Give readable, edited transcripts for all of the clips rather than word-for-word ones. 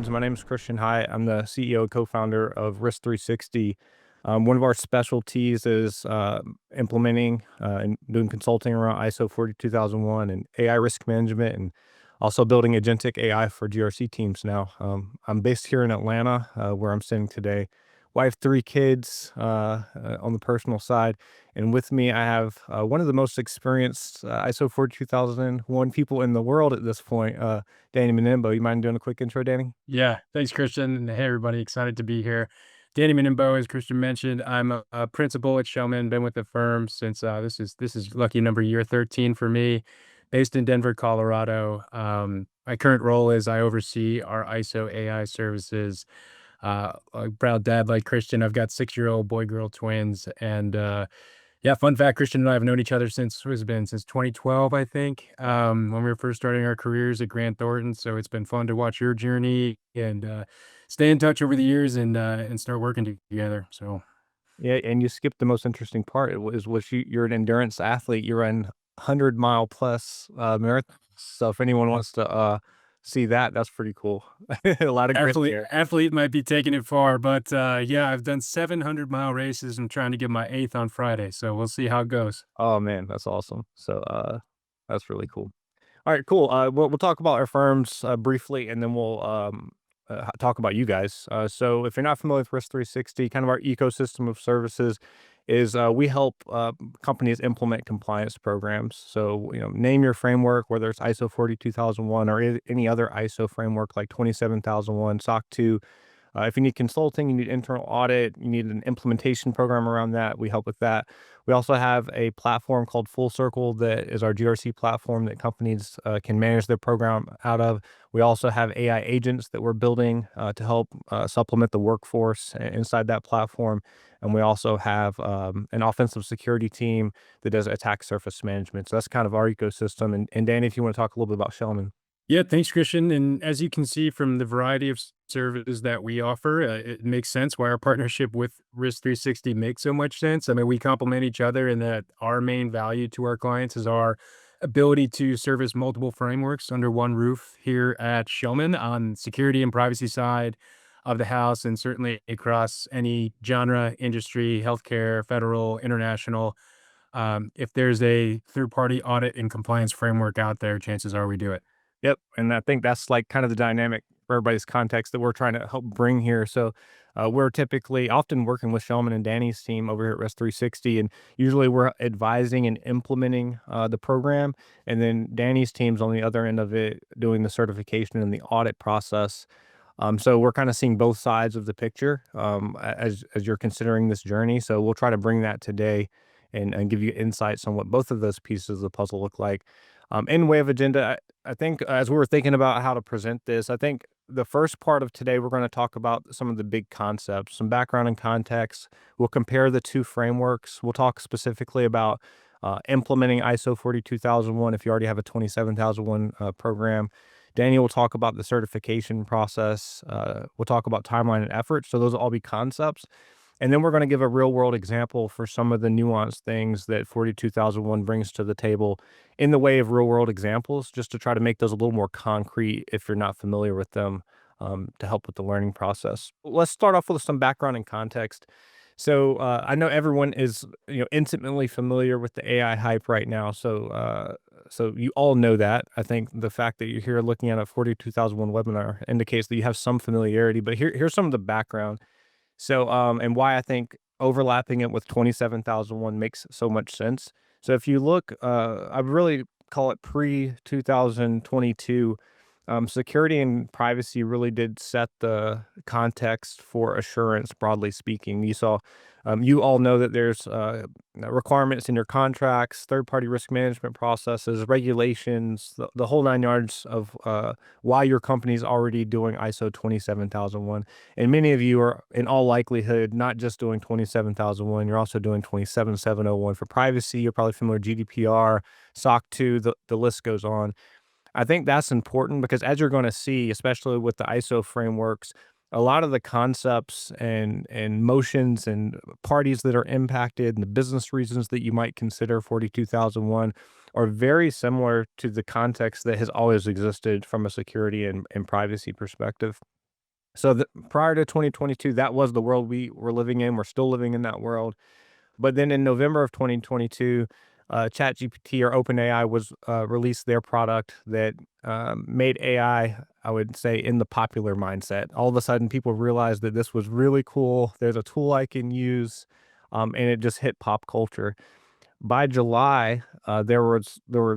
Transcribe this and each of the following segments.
friends. My name is Christian Hyatt. I'm the CEO and co-founder of risk3sixty. One of our specialties is implementing and doing consulting around ISO 42001 and AI risk management, and also building agentic AI for GRC teams now. I'm based here in Atlanta, where I'm sitting today. Wife, three kids on the personal side. And with me, I have one of the most experienced ISO 42001 people in the world at this point, Danny Manimbo. You mind doing a quick intro, Danny? Yeah, thanks, Christian. And hey, everybody, excited to be here. Danny Manimbo, as Christian mentioned, I'm a principal at Schellman. Been with the firm since this is lucky number year 13 for me. Based in Denver, Colorado. My current role is I oversee our ISO AI services. A proud dad like Christian. I've got 6-year-old boy-girl twins, and yeah, fun fact, Christian and I have known each other since what has it been since 2012, I think, when we were first starting our careers at Grant Thornton. So it's been fun to watch your journey and stay in touch over the years and start working together. So Yeah, and you skipped the most interesting part. You're an endurance athlete. You run 100-mile plus marathons. So if anyone wants to see that, that's pretty cool. A lot of grit there. athlete might be taking it far, but yeah, I've done 700-mile races. I'm trying to get my eighth on Friday, so we'll see how it goes. Oh man, that's awesome. So that's really cool. All right, cool. We'll talk about our firms briefly, and then we'll talk about you guys. So, if you're not familiar with Risk360, kind of our ecosystem of services is we help companies implement compliance programs. So, name your framework, whether it's ISO 42001 or any other ISO framework like 27001, SOC 2. If you need consulting, you need internal audit, you need an implementation program around that, we help with that. We also have a platform called Full Circle that is our GRC platform that companies can manage their program out of. We also have AI agents that we're building to help supplement the workforce inside that platform. And we also have an offensive security team that does attack surface management. So that's kind of our ecosystem. And Danny, if you want to talk a little bit about Shellman. Yeah, thanks, Christian. And as you can see from the variety of services that we offer, it makes sense why our partnership with Risk360 makes so much sense. I mean, we complement each other in that our main value to our clients is our ability to service multiple frameworks under one roof here at Schellman on security and privacy side of the house, and certainly across any genre, industry, healthcare, federal, international. If there's a third-party audit and compliance framework out there, chances are we do it. Yep, and I think that's, like, kind of the dynamic for everybody's context that we're trying to help bring here. So, we're typically often working with Shellman and Danny's team over here at Risk360, and usually we're advising and implementing, the program, and then Danny's team's on the other end of it doing the certification and the audit process. So we're kinda seeing both sides of the picture, as you're considering this journey. So we'll try to bring that today and give you insights on what both of those pieces of the puzzle look like. In way of agenda, I think as we were thinking about how to present this, I think the first part of today, we're gonna talk about some of the big concepts, some background and context. We'll compare the 2 frameworks. We'll talk specifically about, implementing ISO 42001 if you already have a 27001, program. Danny will talk about the certification process. We'll talk about timeline and effort. So those will all be concepts. And then we're going to give a real world example for some of the nuanced things that 42001 brings to the table in the way of real world examples, just to try to make those a little more concrete if you're not familiar with them, to help with the learning process. Let's start off with some background and context. So I know everyone is intimately familiar with the AI hype right now. So you all know that. I think the fact that you're here looking at a 42001 webinar indicates that you have some familiarity. But here's some of the background. So and why I think overlapping it with 27001 makes so much sense. So if you look, I would really call it pre 2022. Security and privacy really did set the context for assurance, broadly speaking. You all know that there's requirements in your contracts, third-party risk management processes, regulations, the whole 9 yards of why your company's already doing ISO 27001. And many of you are, in all likelihood, not just doing 27001, you're also doing 27701 for privacy. You're probably familiar with GDPR, SOC 2, the list goes on. I think that's important because as you're going to see, especially with the ISO frameworks, a lot of the concepts and motions and parties that are impacted and the business reasons that you might consider 42001 are very similar to the context that has always existed from a security and privacy perspective. So prior to 2022, that was the world we were living in. We're still living in that world. But then in November of 2022, ChatGPT or OpenAI was released their product that made I would say, in the popular mindset. All of a sudden, people realized that this was really cool. There's a tool I can use, and it just hit pop culture. By July, there were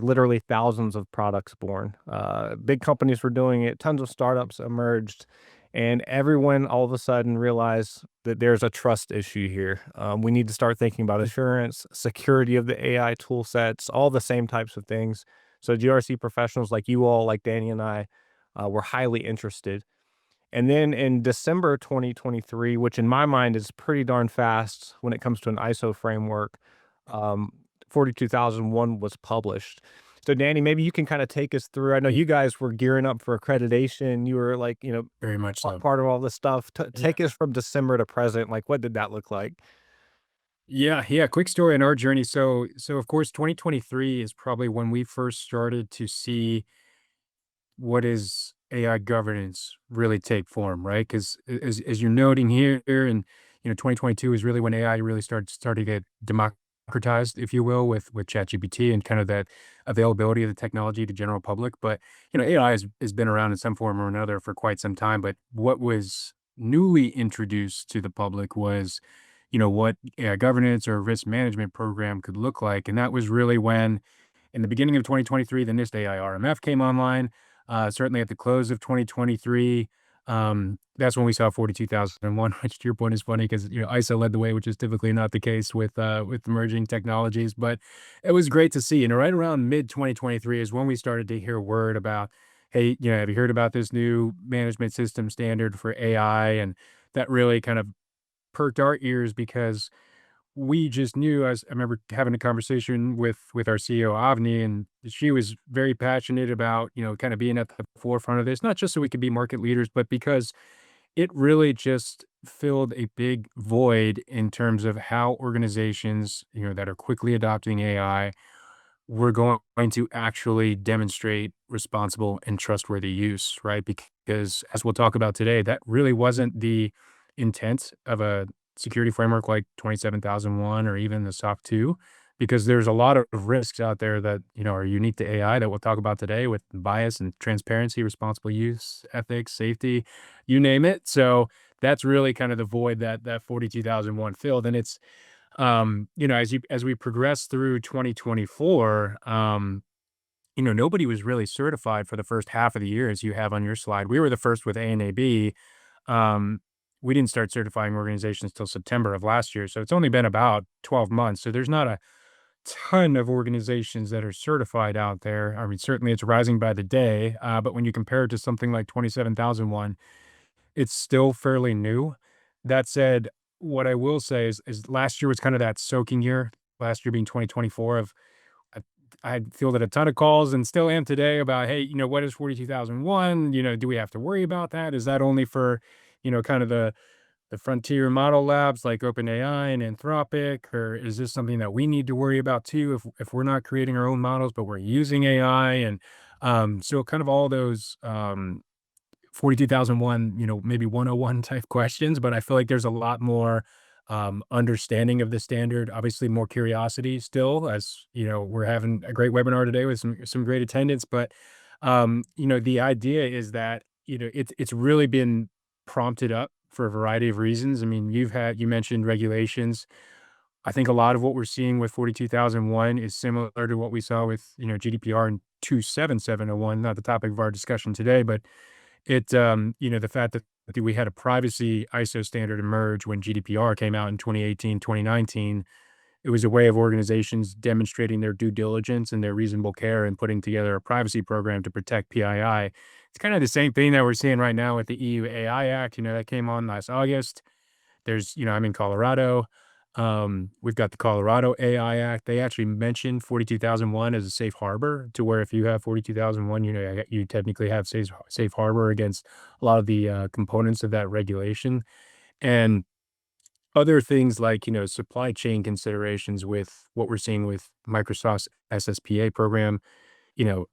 literally thousands of products born. Big companies were doing it. Tons of startups emerged, and everyone all of a sudden realized that there's a trust issue here. We need to start thinking about assurance, security of the AI tool sets, all the same types of things. So GRC professionals like you all, like Danny and I, were highly interested. And then in December 2023, which in my mind is pretty darn fast when it comes to an ISO framework, um, 42001 was published. So, Danny, maybe you can kind of take us through. I know you guys were gearing up for accreditation. You were like, Very much so. part of all this stuff. Yeah. Take us from December to present. Like, what did that look like? Yeah, yeah, quick story on our journey. So of course 2023 is probably when we first started to see what is AI governance really take form, right? Because as you're noting here, and 2022 is really when AI really started to get democratized, if you will, with ChatGPT and kind of that availability of the technology to general public. But AI has been around in some form or another for quite some time. But what was newly introduced to the public was, what AI governance or risk management program could look like, and that was really when in the beginning of 2023, the NIST AI-RMF came online. Certainly at the close of 2023, that's when we saw 42001, which to your point is funny because ISO led the way, which is typically not the case with emerging technologies. But it was great to see. And right around mid 2023 is when we started to hear word about, hey, have you heard about this new management system standard for AI? And that really kind of perked our ears because we just knew as I remember having a conversation with our CEO, Avni, and she was very passionate about, kind of being at the forefront of this, not just so we could be market leaders, but because it really just filled a big void in terms of how organizations, that are quickly adopting AI we're going to actually demonstrate responsible and trustworthy use, right? Because as we'll talk about today, that really wasn't the intent of a security framework like 27001 or even the SOC 2, because there's a lot of risks out there that, are unique to AI that we'll talk about today with bias and transparency, responsible use, ethics, safety, you name it. So that's really kind of the void that 42001 filled. And it's as we progress through 2024, nobody was really certified for the first half of the year, as you have on your slide. We were the first with ANAB. Um, we didn't start certifying organizations till September of last year, so it's only been about 12 months. So there's not a ton of organizations that are certified out there. I mean, certainly it's rising by the day, but when you compare it to something like 27001, it's still fairly new. That said, what I will say is last year was kind of that soaking year, last year being 2024 of I I fielded a ton of calls and still am today about, "Hey, what is 42001? Do we have to worry about that? Is that only for, kind of the frontier model labs like OpenAI and Anthropic, or is this something that we need to worry about too if we're not creating our own models, but we're using AI?" And so kind of all those 42,001, maybe 101 type questions, but I feel like there's a lot more understanding of the standard, obviously more curiosity still as, we're having a great webinar today with some great attendance, but the idea is that, it's really been prompted up for a variety of reasons. I mean, you mentioned regulations. I think a lot of what we're seeing with 42,001 is similar to what we saw with, GDPR and 27701, not the topic of our discussion today, but the fact that we had a privacy ISO standard emerge when GDPR came out in 2018, 2019, it was a way of organizations demonstrating their due diligence and their reasonable care and putting together a privacy program to protect PII. It's kind of the same thing that we're seeing right now with the EU AI Act, that came on last August. I'm in Colorado. We've got the Colorado AI Act. They actually mentioned 42,001 as a safe harbor to where if you have 42,001, you technically have safe harbor against a lot of the components of that regulation. And other things like, supply chain considerations with what we're seeing with Microsoft's SSPA program,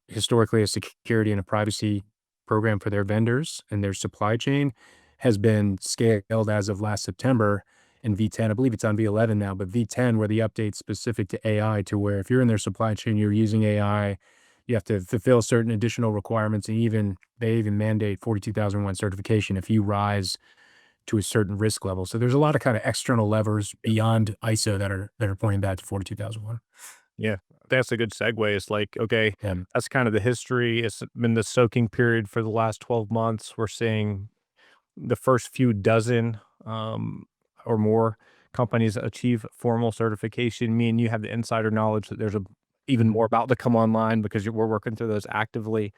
historically a security and a privacy program for their vendors and their supply chain. has been scaled as of last September in V10. I believe it's on V11 now, but V10 were the updates specific to AI, to where if you're in their supply chain, you're using AI, you have to fulfill certain additional requirements, and they even mandate 42001 certification if you rise to a certain risk level. So there's a lot of kind of external levers beyond ISO that are pointing back to 42001. Yeah, that's a good segue. It's like, okay, Yeah. that's kind of the history. It's been the soaking period for the last 12 months. We're seeing the first few dozen or more companies achieve formal certification. Me and you have the insider knowledge that there's even more about to come online because we're working through those actively.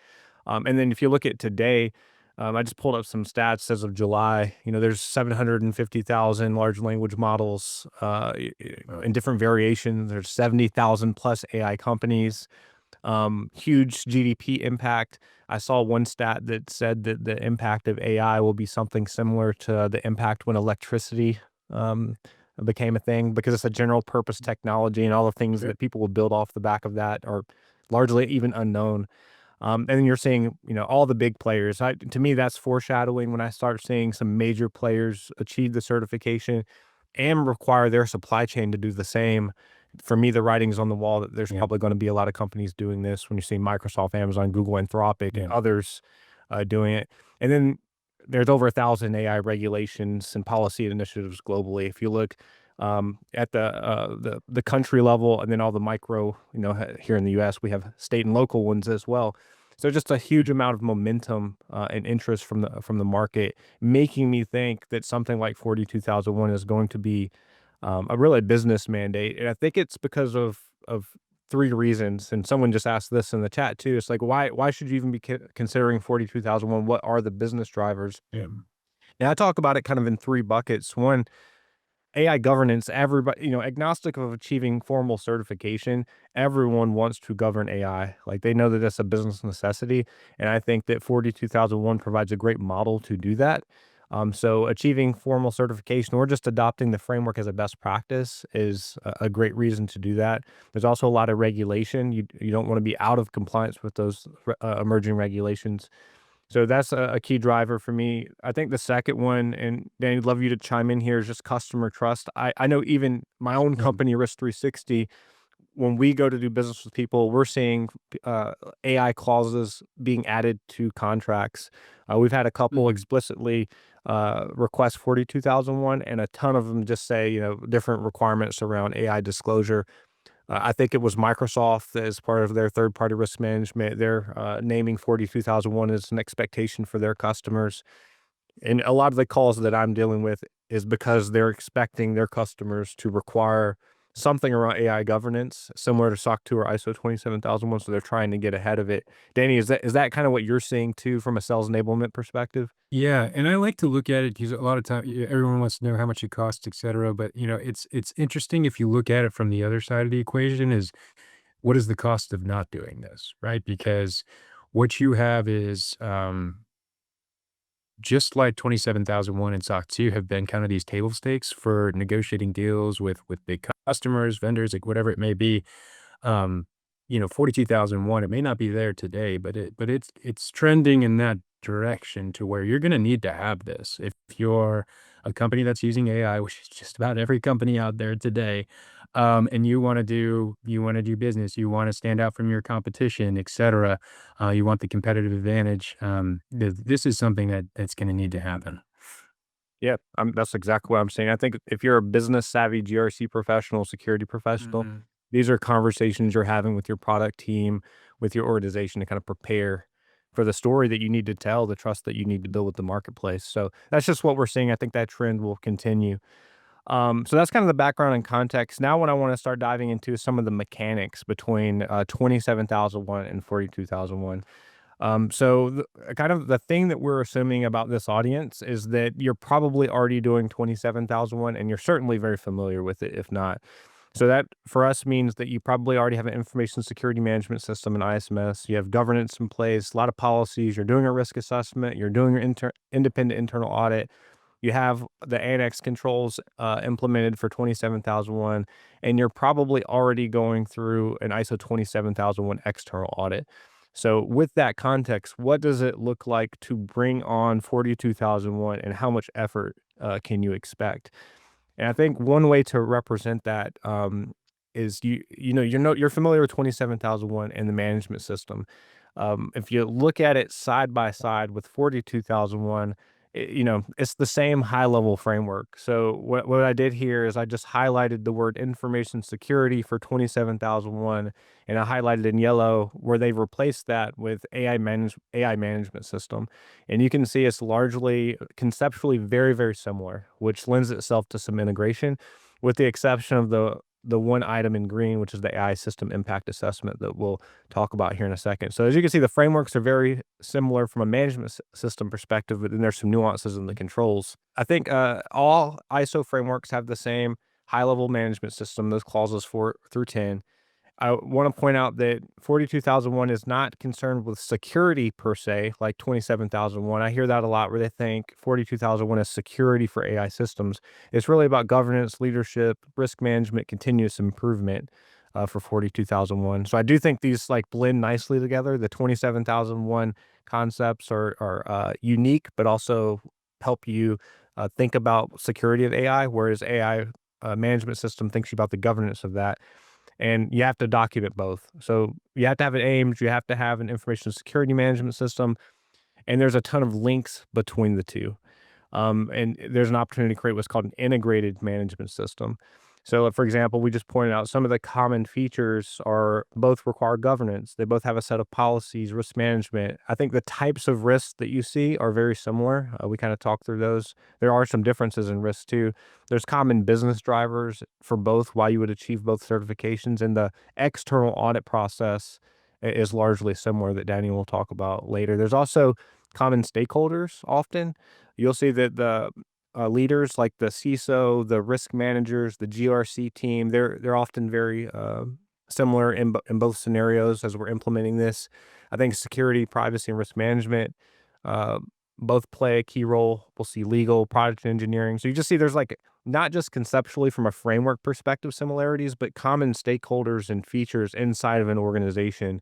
And then if you look at today, I just pulled up some stats as of July. There's 750,000 large language models in different variations. There's 70,000 plus AI companies. Huge GDP impact. I saw one stat that said that the impact of AI will be something similar to the impact when electricity um, became a thing, because it's a general purpose technology, and all the things Sure. that people will build off the back of that are largely even unknown. And then you're seeing, all the big players. To me, that's foreshadowing when I start seeing some major players achieve the certification and require their supply chain to do the same. For me, the writing's on the wall that there's Yeah. probably going to be a lot of companies doing this when you see Microsoft, Amazon, Google, Anthropic, and Yeah. others doing it. And then there's over 1,000 AI regulations and policy initiatives globally. If you look at the country level, and then all the micro, here in the U.S., we have state and local ones as well. So just a huge amount of momentum and interest from the market, making me think that something like 42,001 is going to be a really business mandate. And I think it's because of three reasons. And someone just asked this in the chat too. It's like, why should you even be considering 42,001? What are the business drivers? Yeah. And I talk about it kind of in three buckets. One, AI governance. Everybody, agnostic of achieving formal certification, everyone wants to govern AI. Like, they know that it's a business necessity. And I think that 42,001 provides a great model to do that. So achieving formal certification or just adopting the framework as a best practice is a great reason to do that. There's also a lot of regulation. You don't want to be out of compliance with those emerging regulations. So that's a key driver for me. I think the second one, and Danny, I'd love you to chime in here, is just customer trust. I know even my own Yeah. company, risk3sixty, when we go to do business with people, we're seeing AI clauses being added to contracts. We've had a couple Mhm. explicitly request 42,001, and a ton of them just say, different requirements around AI disclosure. I think it was Microsoft, as part of their third-party risk management, they're naming 42,001 as an expectation for their customers. And a lot of the calls that I'm dealing with is because they're expecting their customers to require something around AI governance, similar to SOC 2 or ISO 27001, so they're trying to get ahead of it. Danny, is that kind of what you're seeing too from a sales enablement perspective? Yeah, and I like to look at it because a lot of time everyone wants to know how much it costs, et cetera. But it's interesting if you look at it from the other side of the equation, is what is the cost of not doing this, right? Because what you have is, just like 27,001 and SOC 2 have been kind of these table stakes for negotiating deals with big customers, vendors, like whatever it may be. 42,001, it may not be there today, but it's trending in that direction to where you're going to need to have this. If you're a company that's using AI, which is just about every company out there today, and you want to do business, you want to stand out from your competition, et cetera, you want the competitive advantage. This is something that's going to need to happen. Yeah, that's exactly what I'm saying. I think if you're a business savvy GRC professional, security professional, Mhm. these are conversations you're having with your product team, with your organization, to kind of prepare for the story that you need to tell, the trust that you need to build with the marketplace. So that's just what we're seeing. I think that trend will continue. So that's kind of the background and context. Now, what I want to start diving into is some of the mechanics between 27,001 and 42,001. So kind of the thing that we're assuming about this audience is that you're probably already doing 27,001, and you're certainly very familiar with it, if not. So that for us means that you probably already have an information security management system, an ISMS. You have governance in place, a lot of policies. You're doing a risk assessment. You're doing your independent internal audit. You have the annex controls implemented for 27,001, and you're probably already going through an ISO 27,001 external audit. So, with that context, what does it look like to bring on 42,001 and how much effort can you expect? And I think one way to represent that is you're familiar with 27,001 and the management system. If you look at it side by side with 42,001, it's the same high level framework. So what I did here is I just highlighted the word information security for 27,001, and I highlighted in yellow where they've replaced that with AI management system. And you can see it's largely conceptually very, very similar, which lends itself to some integration, with the exception of the one item in green, which is the AI system impact assessment that we'll talk about here in a second. So as you can see, the frameworks are very similar from a management system perspective, but then there's some nuances in the controls. I think all ISO frameworks have the same high level management system, those clauses 4 through 10. I want to point out that 42,001 is not concerned with security per se, like 27,001. I hear that a lot where they think 42,001 is security for AI systems. It's really about governance, leadership, risk management, continuous improvement for 42,001. So I do think these like blend nicely together. The 27,001 concepts are unique, but also help you think about security of AI, whereas AI management system thinks about the governance of that, and you have to document both. So you have to have an AIMS, you have to have an information security management system, and there's a ton of links between the two. And there's an opportunity to create what's called an integrated management system. So, for example, we just pointed out some of the common features are both require governance. They both have a set of policies, risk management. I think the types of risks that you see are very similar. We kind of talked through those. There are some differences in risk too. There's common business drivers for both, why you would achieve both certifications, and the external audit process is largely similar that Danny will talk about later. There's also common stakeholders often. You'll see that the leaders like the CISO, the risk managers, the GRC team, they're often very similar in both scenarios as we're implementing this. I think security, privacy, and risk management uh, both play a key role. We'll see legal, product engineering. So you just see there's like not just conceptually from a framework perspective similarities, but common stakeholders and features inside of an organization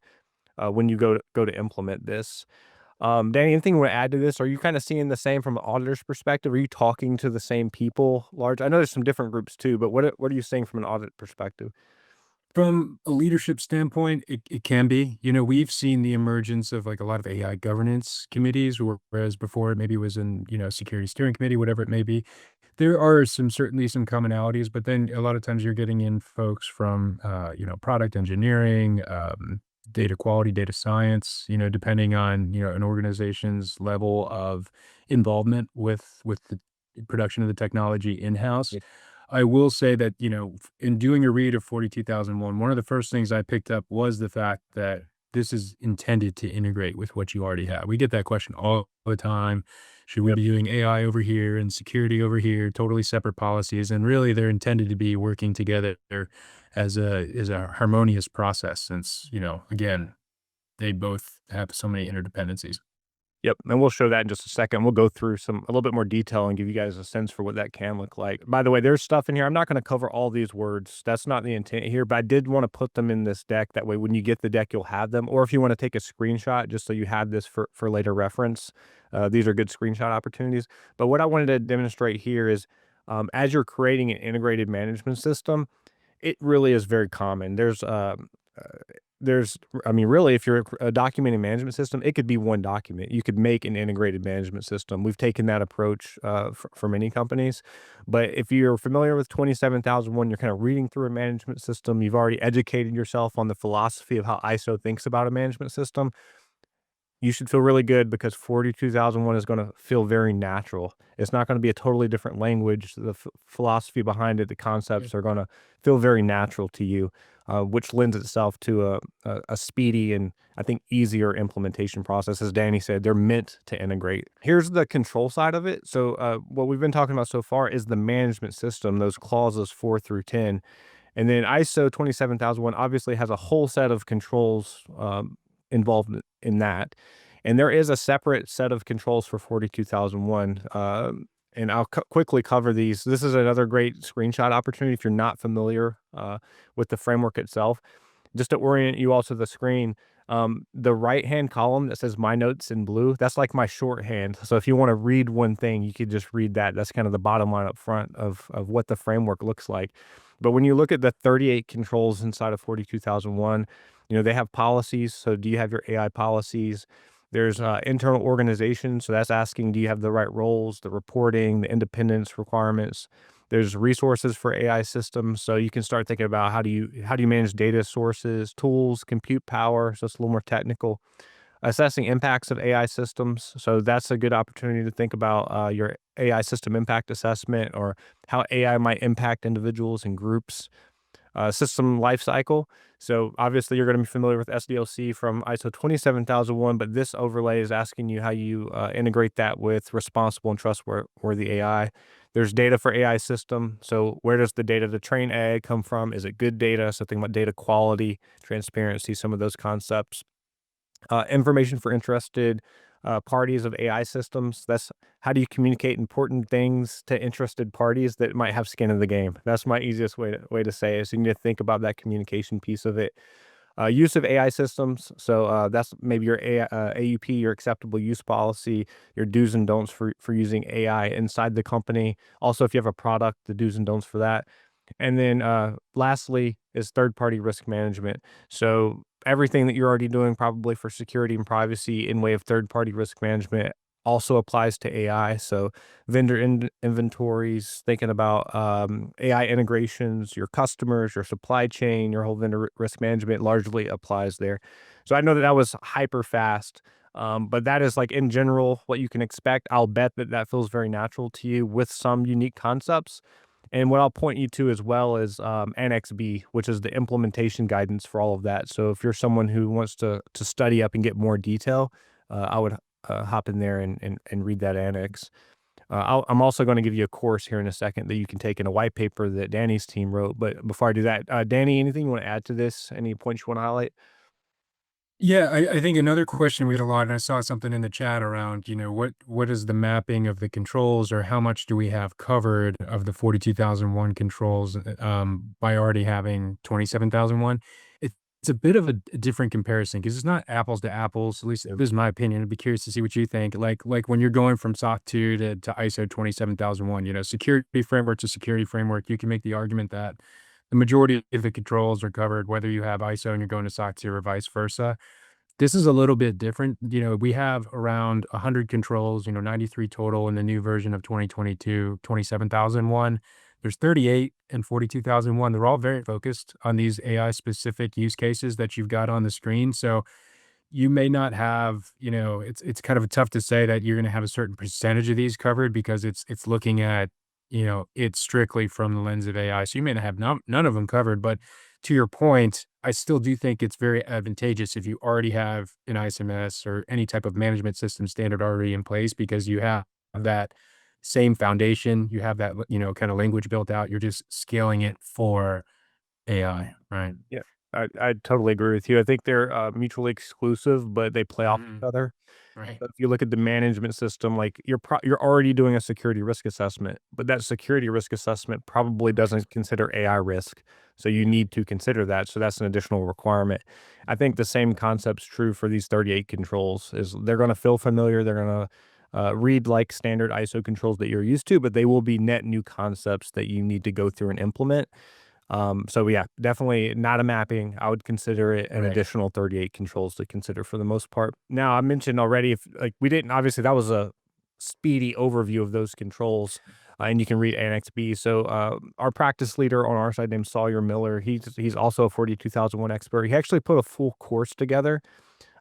when you go to implement this. Danny, anything you want to add to this? Are you kind of seeing the same from an auditor's perspective? Are you talking to the same people large? I know there's some different groups too, but what are you seeing from an audit perspective? From a leadership standpoint, it can be. You know, we've seen the emergence of like a lot of AI governance committees, whereas before it maybe was in, security steering committee, whatever it may be. There are certainly some commonalities, but then a lot of times you're getting in folks from, product engineering, data quality, data science, depending on, an organization's level of involvement with the production of the technology in-house. I will say that, in doing a read of 42,001, one of the first things I picked up was the fact that this is intended to integrate with what you already have. We get that question all the time. Should we Yep. be doing AI over here and security over here, totally separate policies? And really, they're intended to be working together as a harmonious process since, again, they both have so many interdependencies. Yep, and we'll show that in just a second. We'll go through a little bit more detail and give you guys a sense for what that can look like. By the way, there's stuff in here. I'm not going to cover all these words. That's not the intent here, but I did want to put them in this deck. That way, when you get the deck, you'll have them. Or if you want to take a screenshot, just so you have this for later reference, these are good screenshot opportunities. But what I wanted to demonstrate here is, as you're creating an integrated management system, it really is very common. There's I mean, really, if you're a documenting management system, it could be one document. You could make an integrated management system. We've taken that approach for many companies. But if you're familiar with 27,001, you're kind of reading through a management system, you've already educated yourself on the philosophy of how ISO thinks about a management system, you should feel really good because 42,001 is gonna feel very natural. It's not gonna be a totally different language. The philosophy behind it, the Yeah. concepts are gonna feel very natural to you, which lends itself to a speedy and, I think, easier implementation process. As Danny said, they're meant to integrate. Here's the control side of it. So, what we've been talking about so far is the management system, those clauses 4 through 10. And then ISO 27001 obviously has a whole set of controls involved in that. And there is a separate set of controls for 42,001. And I'll quickly cover these. This is another great screenshot opportunity if you're not familiar with the framework itself. Just to orient you all to the screen, The right-hand column that says My Notes in blue, that's like my shorthand. So if you wanna read one thing, you could just read that. That's kind of the bottom line up front of what the framework looks like. But when you look at the 38 controls inside of 42001, they have policies. So do you have your AI policies? There's internal organization. So that's asking, do you have the right roles, the reporting, the independence requirements? There's resources for AI systems. So you can start thinking about how do you manage data sources, tools, compute power. So it's a little more technical. Assessing impacts of AI systems. So that's a good opportunity to think about your AI system impact assessment or how AI might impact individuals and groups. System lifecycle. So obviously you're going to be familiar with SDLC from ISO 27001, but this overlay is asking you how you integrate that with responsible and trustworthy AI. There's data for AI system. So where does the data to train AI come from? Is it good data? So think about data quality, transparency, some of those concepts. Information for interested parties of AI systems. That's how do you communicate important things to interested parties that might have skin in the game. That's my easiest way to say it. So you need to think about that communication piece of it. Use of AI systems. So that's maybe your AUP, your acceptable use policy, your do's and don'ts for using AI inside the company. Also, if you have a product, the do's and don'ts for that. And then lastly is third party risk management. So everything that you're already doing probably for security and privacy in way of third party risk management also applies to AI. So vendor inventories, thinking about AI integrations, your customers, your supply chain, your whole vendor risk management largely applies there. So I know that was hyper fast. But that is like in general what you can expect. I'll bet that that feels very natural to you with some unique concepts. And what I'll point you to as well is Annex B, which is the implementation guidance for all of that. So if you're someone who wants to study up and get more detail, I would hop in there and read that annex. I'm also going to give you a course here in a second that you can take in a white paper that Danny's team wrote. But before I do that, Danny, anything you want to add to this? Any points you want to highlight? Yeah, I think another question we had a lot, and I saw something in the chat around, what is the mapping of the controls, or how much do we have covered of the 42,001 controls by already having 27,001? It's a bit of a different comparison because it's not apples to apples. At least Yep. this is my opinion. I'd be curious to see what you think. Like when you're going from SOC 2 to ISO 27001, security framework to security framework, you can make the argument that the majority of the controls are covered, whether you have ISO and you're going to SOC 2 or vice versa. This is a little bit different. We have around 100 controls, 93 total in the new version of 2022, 27,001. There's 38 and 42,001. They're all very focused on these AI specific use cases that you've got on the screen. So you may not have, it's kind of tough to say that you're going to have a certain percentage of these covered because it's looking at, it strictly from the lens of AI. So you may not have none of them covered, but to your point, I still do think it's very advantageous if you already have an ISMS or any type of management system standard already in place because you have that same foundation, you have that, kind of language built out. You're just scaling it for AI, right? Yeah, I totally agree with you. I think they're mutually exclusive, but they play off Mhm. each other. Right. So if you look at the management system, like you're already doing a security risk assessment, but that security risk assessment probably Right. doesn't consider AI risk. So you Yeah. need to consider that. So that's an additional requirement. I think the same concept's true for these 38 controls is they're going to feel familiar. They're going to read like standard ISO controls that you're used to, but they will be net new concepts that you need to go through and implement. So yeah, definitely not a mapping. I would consider it an Right. additional 38 controls to consider for the most part. Now, I mentioned already if like we didn't obviously that was a speedy overview of those controls. And you can read Annex B. So our practice leader on our side named Sawyer Miller, he's also a 42001 expert. He actually put a full course together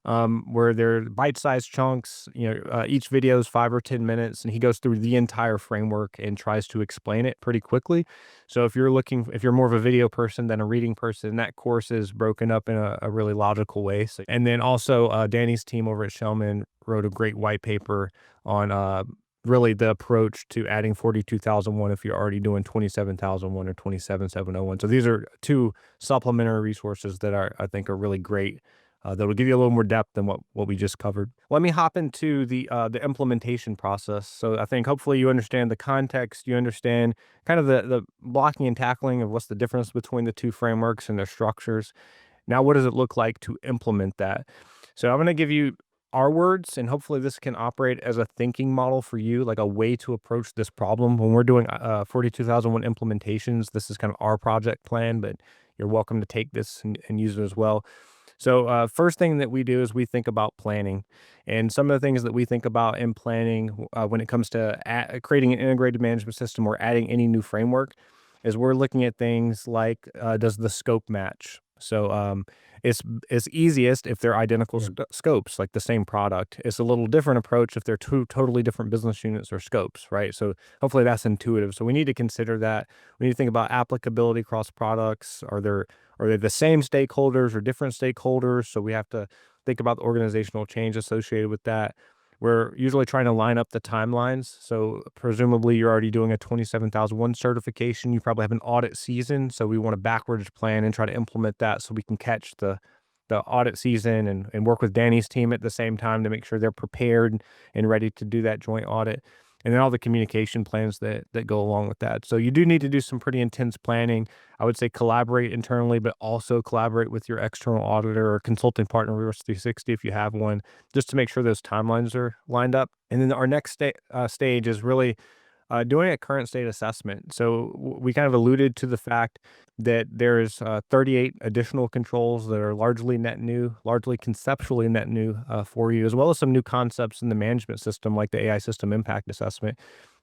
where they're bite-sized chunks. Each video is 5 or 10 minutes, and he goes through the entire framework and tries to explain it pretty quickly. So if you're more of a video person than a reading person, that course is broken up in a really logical way. So, and then also Danny's team over at Schellman wrote a great white paper on really the approach to adding 42,001 if you're already doing 27,001 or 27,701. So these are two supplementary resources that I think are really great that will give you a little more depth than what we just covered. Let me hop into the implementation process. So I think hopefully you understand the context, you understand kind of the blocking and tackling of what's the difference between the two frameworks and their structures. Now, what does it look like to implement that? So I'm going to give you our words, and hopefully this can operate as a thinking model for you, like a way to approach this problem. When we're doing 42001 implementations, this is kind of our project plan, but you're welcome to take this and use it as well. So, first thing that we do is we think about planning. And some of the things that we think about in planning when it comes to creating an integrated management system or adding any new framework is we're looking at things like does the scope match? So, it's easiest if they're identical Yeah. scopes, like the same product. It's a little different approach if they're two totally different business units or scopes, right? So, hopefully that's intuitive. So, we need to consider that. We need to think about applicability across products. Are they the same stakeholders or different stakeholders? So we have to think about the organizational change associated with that. We're usually trying to line up the timelines. So presumably you're already doing a 27001 certification. You probably have an audit season. So we want to backwards plan and try to implement that so we can catch the audit season and work with Danny's team at the same time to make sure they're prepared and ready to do that joint audit. And then all the communication plans that go along with that. So you do need to do some pretty intense planning. I would say collaborate internally, but also collaborate with your external auditor or consulting partner, risk3sixty, if you have one, just to make sure those timelines are lined up. And then our next stage is really doing a current state assessment. So we kind of alluded to the fact that there's 38 additional controls that are largely net new, largely conceptually net new for you, as well as some new concepts in the management system, like the AI system impact assessment.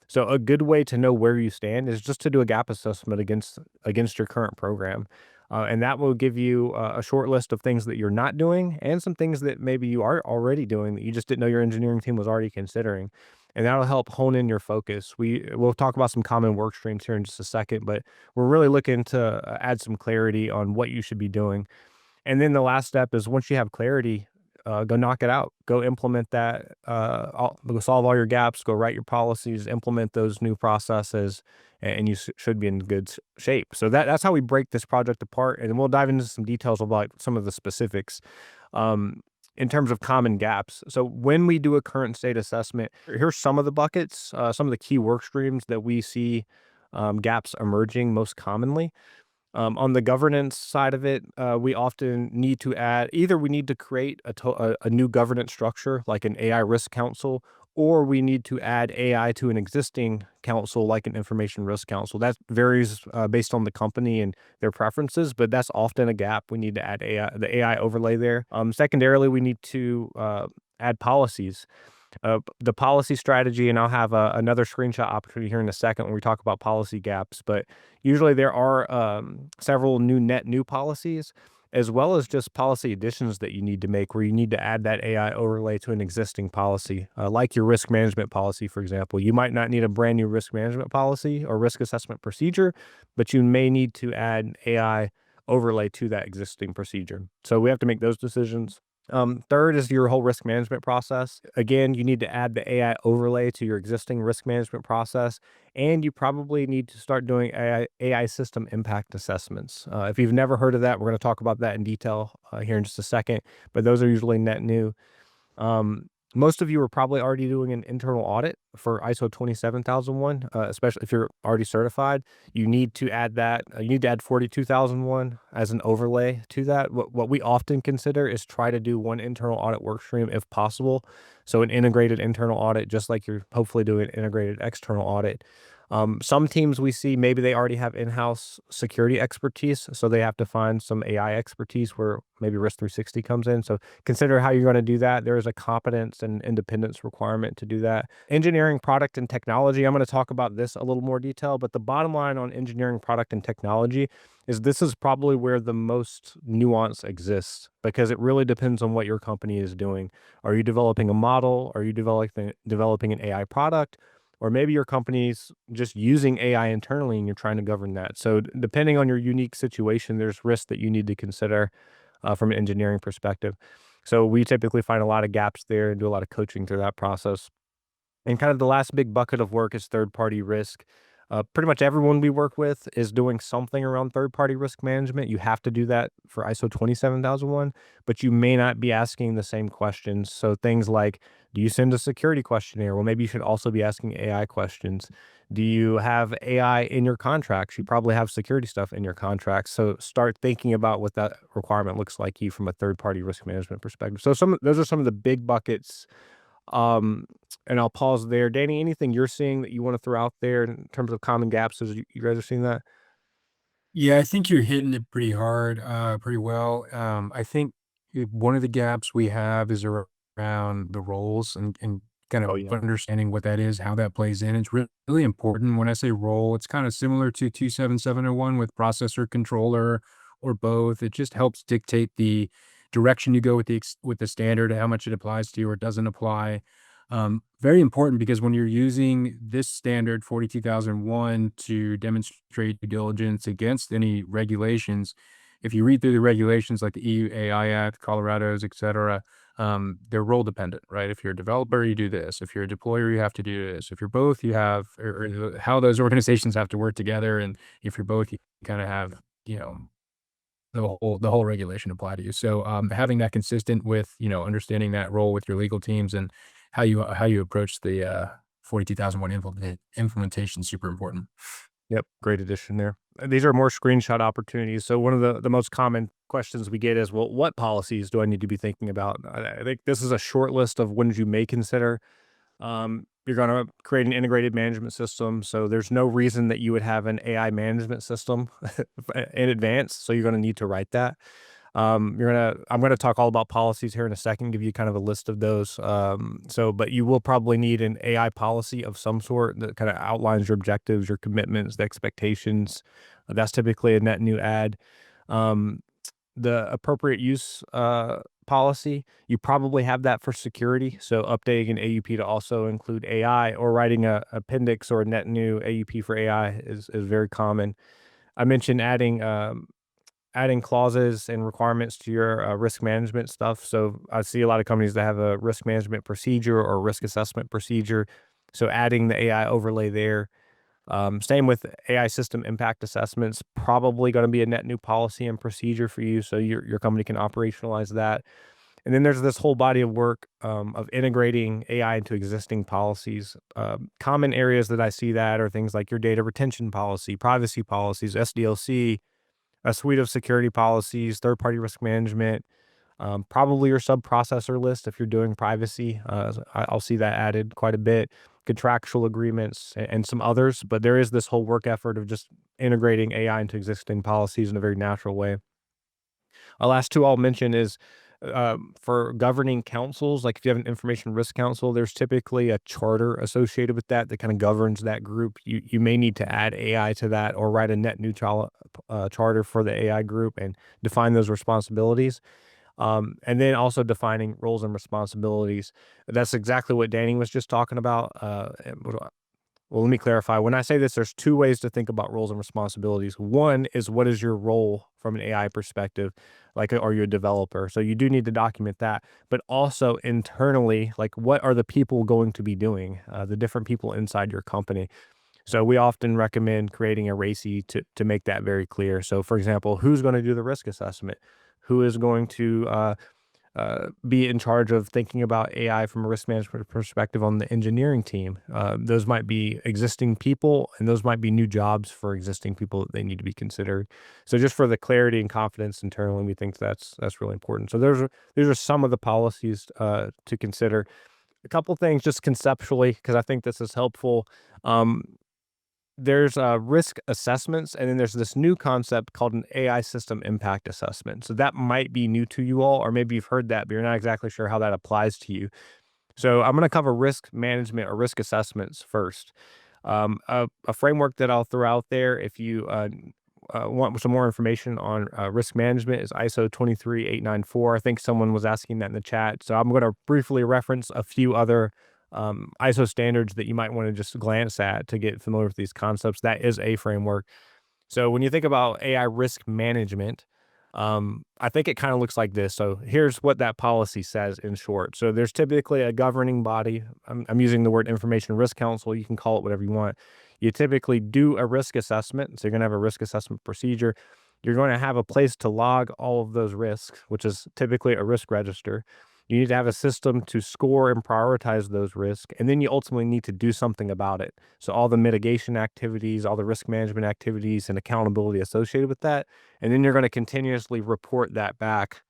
So a good way to know where you stand is just to do a gap assessment against your current program. And that will give you a short list of things that you're not doing and some things that maybe you are already doing that you just didn't know your engineering team was already considering. And that'll help hone in your focus. We'll talk about some common work streams here in just a second, but we're really looking to add some clarity on what you should be doing. And then the last step is once you have clarity, go knock it out. Go implement that. Go solve all your gaps. Go write your policies. Implement those new processes, and you should be in good shape. So that's how we break this project apart, and then we'll dive into some details about some of the specifics. Um, in terms of common gaps. So when we do a current state assessment, here's some of the buckets, some of the key work streams that we see gaps emerging most commonly. On the governance side of it, we often need to add either we need to create a new governance structure like an AI risk council, or we need to add AI to an existing council like an information risk council. That varies based on the company and their preferences, but that's often a gap. We need to add the AI overlay there. Secondarily, we need to add policies. The policy strategy, and I'll have another screenshot opportunity here in a second when we talk about policy gaps. But usually there are several net new policies, as well as just policy additions that you need to make, where you need to add that AI overlay to an existing policy, like your risk management policy, for example. You might not need a brand new risk management policy or risk assessment procedure, but you may need to add AI overlay to that existing procedure. So we have to make those decisions. Third is your whole risk management process. Again, you need to add the AI overlay to your existing risk management process, and you probably need to start doing AI system impact assessments. If you've never heard of that, we're going to talk about that in detail here in just a second, but those are usually net new. Um, Most of you are probably already doing an internal audit for ISO 27001, especially if you're already certified. You need to add that. You need to add 42001 as an overlay to that. What we often consider is try to do one internal audit work stream if possible. So an integrated internal audit, just like you're hopefully doing an integrated external audit. Some teams we see maybe they already have in-house security expertise, so they have to find some AI expertise where maybe risk3sixty comes in. So consider how you're going to do that. There is a competence and independence requirement to do that. Engineering, product, and technology. I'm going to talk about this a little more detail, but the bottom line on engineering, product, and technology is this is probably where the most nuance exists because it really depends on what your company is doing. Are you developing a model? Are you developing an AI product? Or maybe your company's just using AI internally and you're trying to govern that. So depending on your unique situation, there's risks that you need to consider from an engineering perspective. So we typically find a lot of gaps there and do a lot of coaching through that process. And kind of the last big bucket of work is third-party risk. Pretty much everyone we work with is doing something around third-party risk management. You have to do that for ISO 27001, but you may not be asking the same questions. So things like, do you send a security questionnaire? Well, maybe you should also be asking AI questions. Do you have AI in your contracts? You probably have security stuff in your contracts. So start thinking about what that requirement looks like you from a third-party risk management perspective. So those are some of the big buckets, and I'll pause there. Danny, anything you're seeing that you want to throw out there in terms of common gaps as you guys are seeing that? Yeah, I think you're hitting it pretty hard, pretty well. I think one of the gaps we have is around the roles and kind Oh of yeah. understanding what that is, how that plays in. It's really important. When I say role, it's kind of similar to 27701 with processor controller or both. It just helps dictate the direction you go with with the standard, how much it applies to you or doesn't apply. Very important because when you're using this standard 42001 to demonstrate due diligence against any regulations, if you read through the regulations like the EU AI Act, Colorado's, et cetera, they're role dependent, right? If you're a developer, you do this. If you're a deployer, you have to do this. If you're both, you have, or how those organizations have to work together. And if you're both, you kind of have, you know, the whole regulation apply to you. So, having that consistent with, understanding that role with your legal teams and how you approach the, 42,001 implementation is super important. Yep, great addition there. These are more screenshot opportunities. So one of the most common questions we get is, well, what policies do I need to be thinking about? I think this is a short list of ones you may consider. You're going to create an integrated management system. So there's no reason that you would have an AI management system in advance. So you're going to need to write that. I'm gonna talk all about policies here in a second, give you kind of a list of those. But you will probably need an AI policy of some sort that kind of outlines your objectives, your commitments, the expectations. That's typically a net new ad. Um, the appropriate use policy, you probably have that for security. So updating an AUP to also include AI or writing a appendix or a net new AUP for AI is very common. I mentioned adding clauses and requirements to your risk management stuff. So I see a lot of companies that have a risk management procedure or risk assessment procedure. So adding the AI overlay there. Same with AI system impact assessments, probably going to be a net new policy and procedure for you. So your company can operationalize that. And then there's this whole body of work of integrating AI into existing policies. Common areas that I see that are things like your data retention policy, privacy policies, SDLC, a suite of security policies, third-party risk management, probably your sub-processor list if you're doing privacy. I'll see that added quite a bit, contractual agreements, and some others. But there is this whole work effort of just integrating AI into existing policies in a very natural way. Last two I'll mention is for governing councils. Like if you have an information risk council, there's typically a charter associated with that that kind of governs that group. You may need to add AI to that or write a net neutral charter for the AI group and define those responsibilities. And then also defining roles and responsibilities. That's exactly what Danny was just talking about. Well, let me clarify. When I say this, there's two ways to think about roles and responsibilities. One is, what is your role from an AI perspective? Like, are you a developer? So you do need to document that, but also internally, like what are the people going to be doing? The different people inside your company. So we often recommend creating a RACI to make that very clear. So for example, who's going to do the risk assessment? Who is going to be in charge of thinking about AI from a risk management perspective on the engineering team? Those might be existing people, and those might be new jobs for existing people that they need to be considered. So just for the clarity and confidence internally, we think that's really important. So these are some of the policies to consider. A couple things just conceptually, because I think this is helpful. Um, there's risk assessments, and then there's this new concept called an AI system impact assessment. So that might be new to you all, or maybe you've heard that, but you're not exactly sure how that applies to you. So I'm going to cover risk management or risk assessments first. A framework that I'll throw out there if you want some more information on risk management is ISO 23894. I think someone was asking that in the chat. So I'm going to briefly reference a few other ISO standards that you might want to just glance at to get familiar with these concepts. That is a framework. So when you think about AI risk management, I think it kind of looks like this. So here's what that policy says in short. So there's typically a governing body. I'm using the word information risk council. You can call it whatever you want. You typically do a risk assessment. So you're going to have a risk assessment procedure. You're going to have a place to log all of those risks, which is typically a risk register. You need to have a system to score and prioritize those risks. And then you ultimately need to do something about it. So all the mitigation activities, all the risk management activities and accountability associated with that. And then you're going to continuously report that back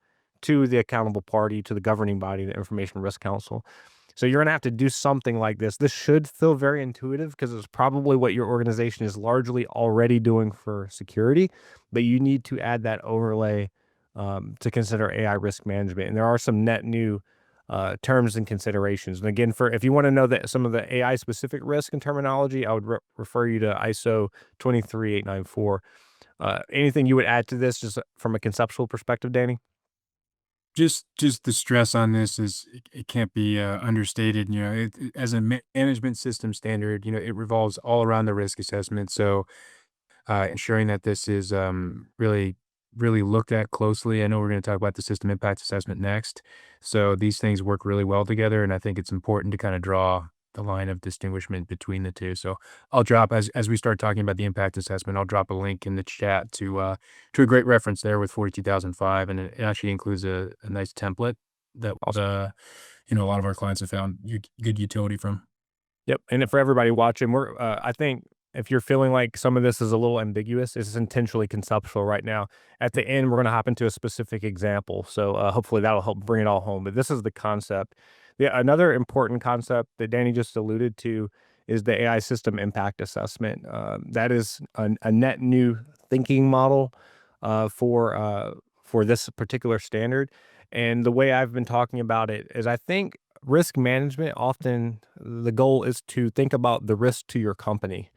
to the accountable party, to the governing body, the Information Risk Council. So you're going to have to do something like this. This should feel very intuitive because it's probably what your organization is largely already doing for security, but you need to add that overlay to consider AI risk management. And there are some net new terms and considerations. And again, for if you want to know that some of the AI specific risk and terminology, I would refer you to ISO 23894. Anything you would add to this, just from a conceptual perspective, Danny? Just the stress on this is it can't be understated. As a management system standard, it revolves all around the risk assessment. So ensuring that this is really looked at closely. I know we're going to talk about the system impact assessment next. So these things work really well together, and I think it's important to kind of draw the line of distinguishment between the two. So I'll drop as we start talking about the impact assessment, I'll drop a link in the chat to a great reference there with 42005, and it actually includes a nice template that a lot of our clients have found good utility from. Yep, and for everybody watching, I think if you're feeling like some of this is a little ambiguous, it's intentionally conceptual right now. At the end, we're gonna hop into a specific example, so, hopefully that'll help bring it all home, but this is the concept. Yeah, another important concept that Danny just alluded to is the AI system impact assessment. That is a net new thinking model, for this particular standard, and the way I've been talking about it is I think risk management, often the goal is to think about the risk to your company,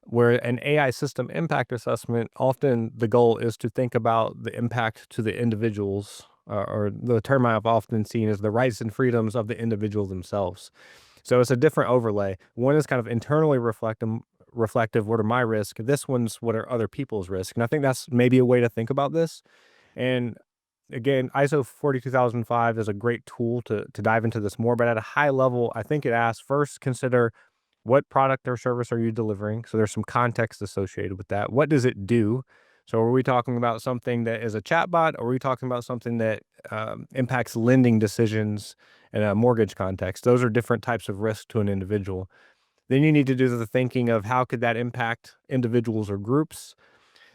where an AI system impact assessment, often the goal is to think about the impact to the individuals, or the term I've often seen is the rights and freedoms of the individual themselves. So it's a different overlay. One is kind of internally reflective, what are my risks? This one's what are other people's risks? And I think that's maybe a way to think about this. And again, ISO 42005 is a great tool to dive into this more, but at a high level, I think it asks first consider what product or service are you delivering? So there's some context associated with that. What does it do? So are we talking about something that is a chatbot, or are we talking about something that impacts lending decisions in a mortgage context? Those are different types of risk to an individual. Then you need to do the thinking of how could that impact individuals or groups.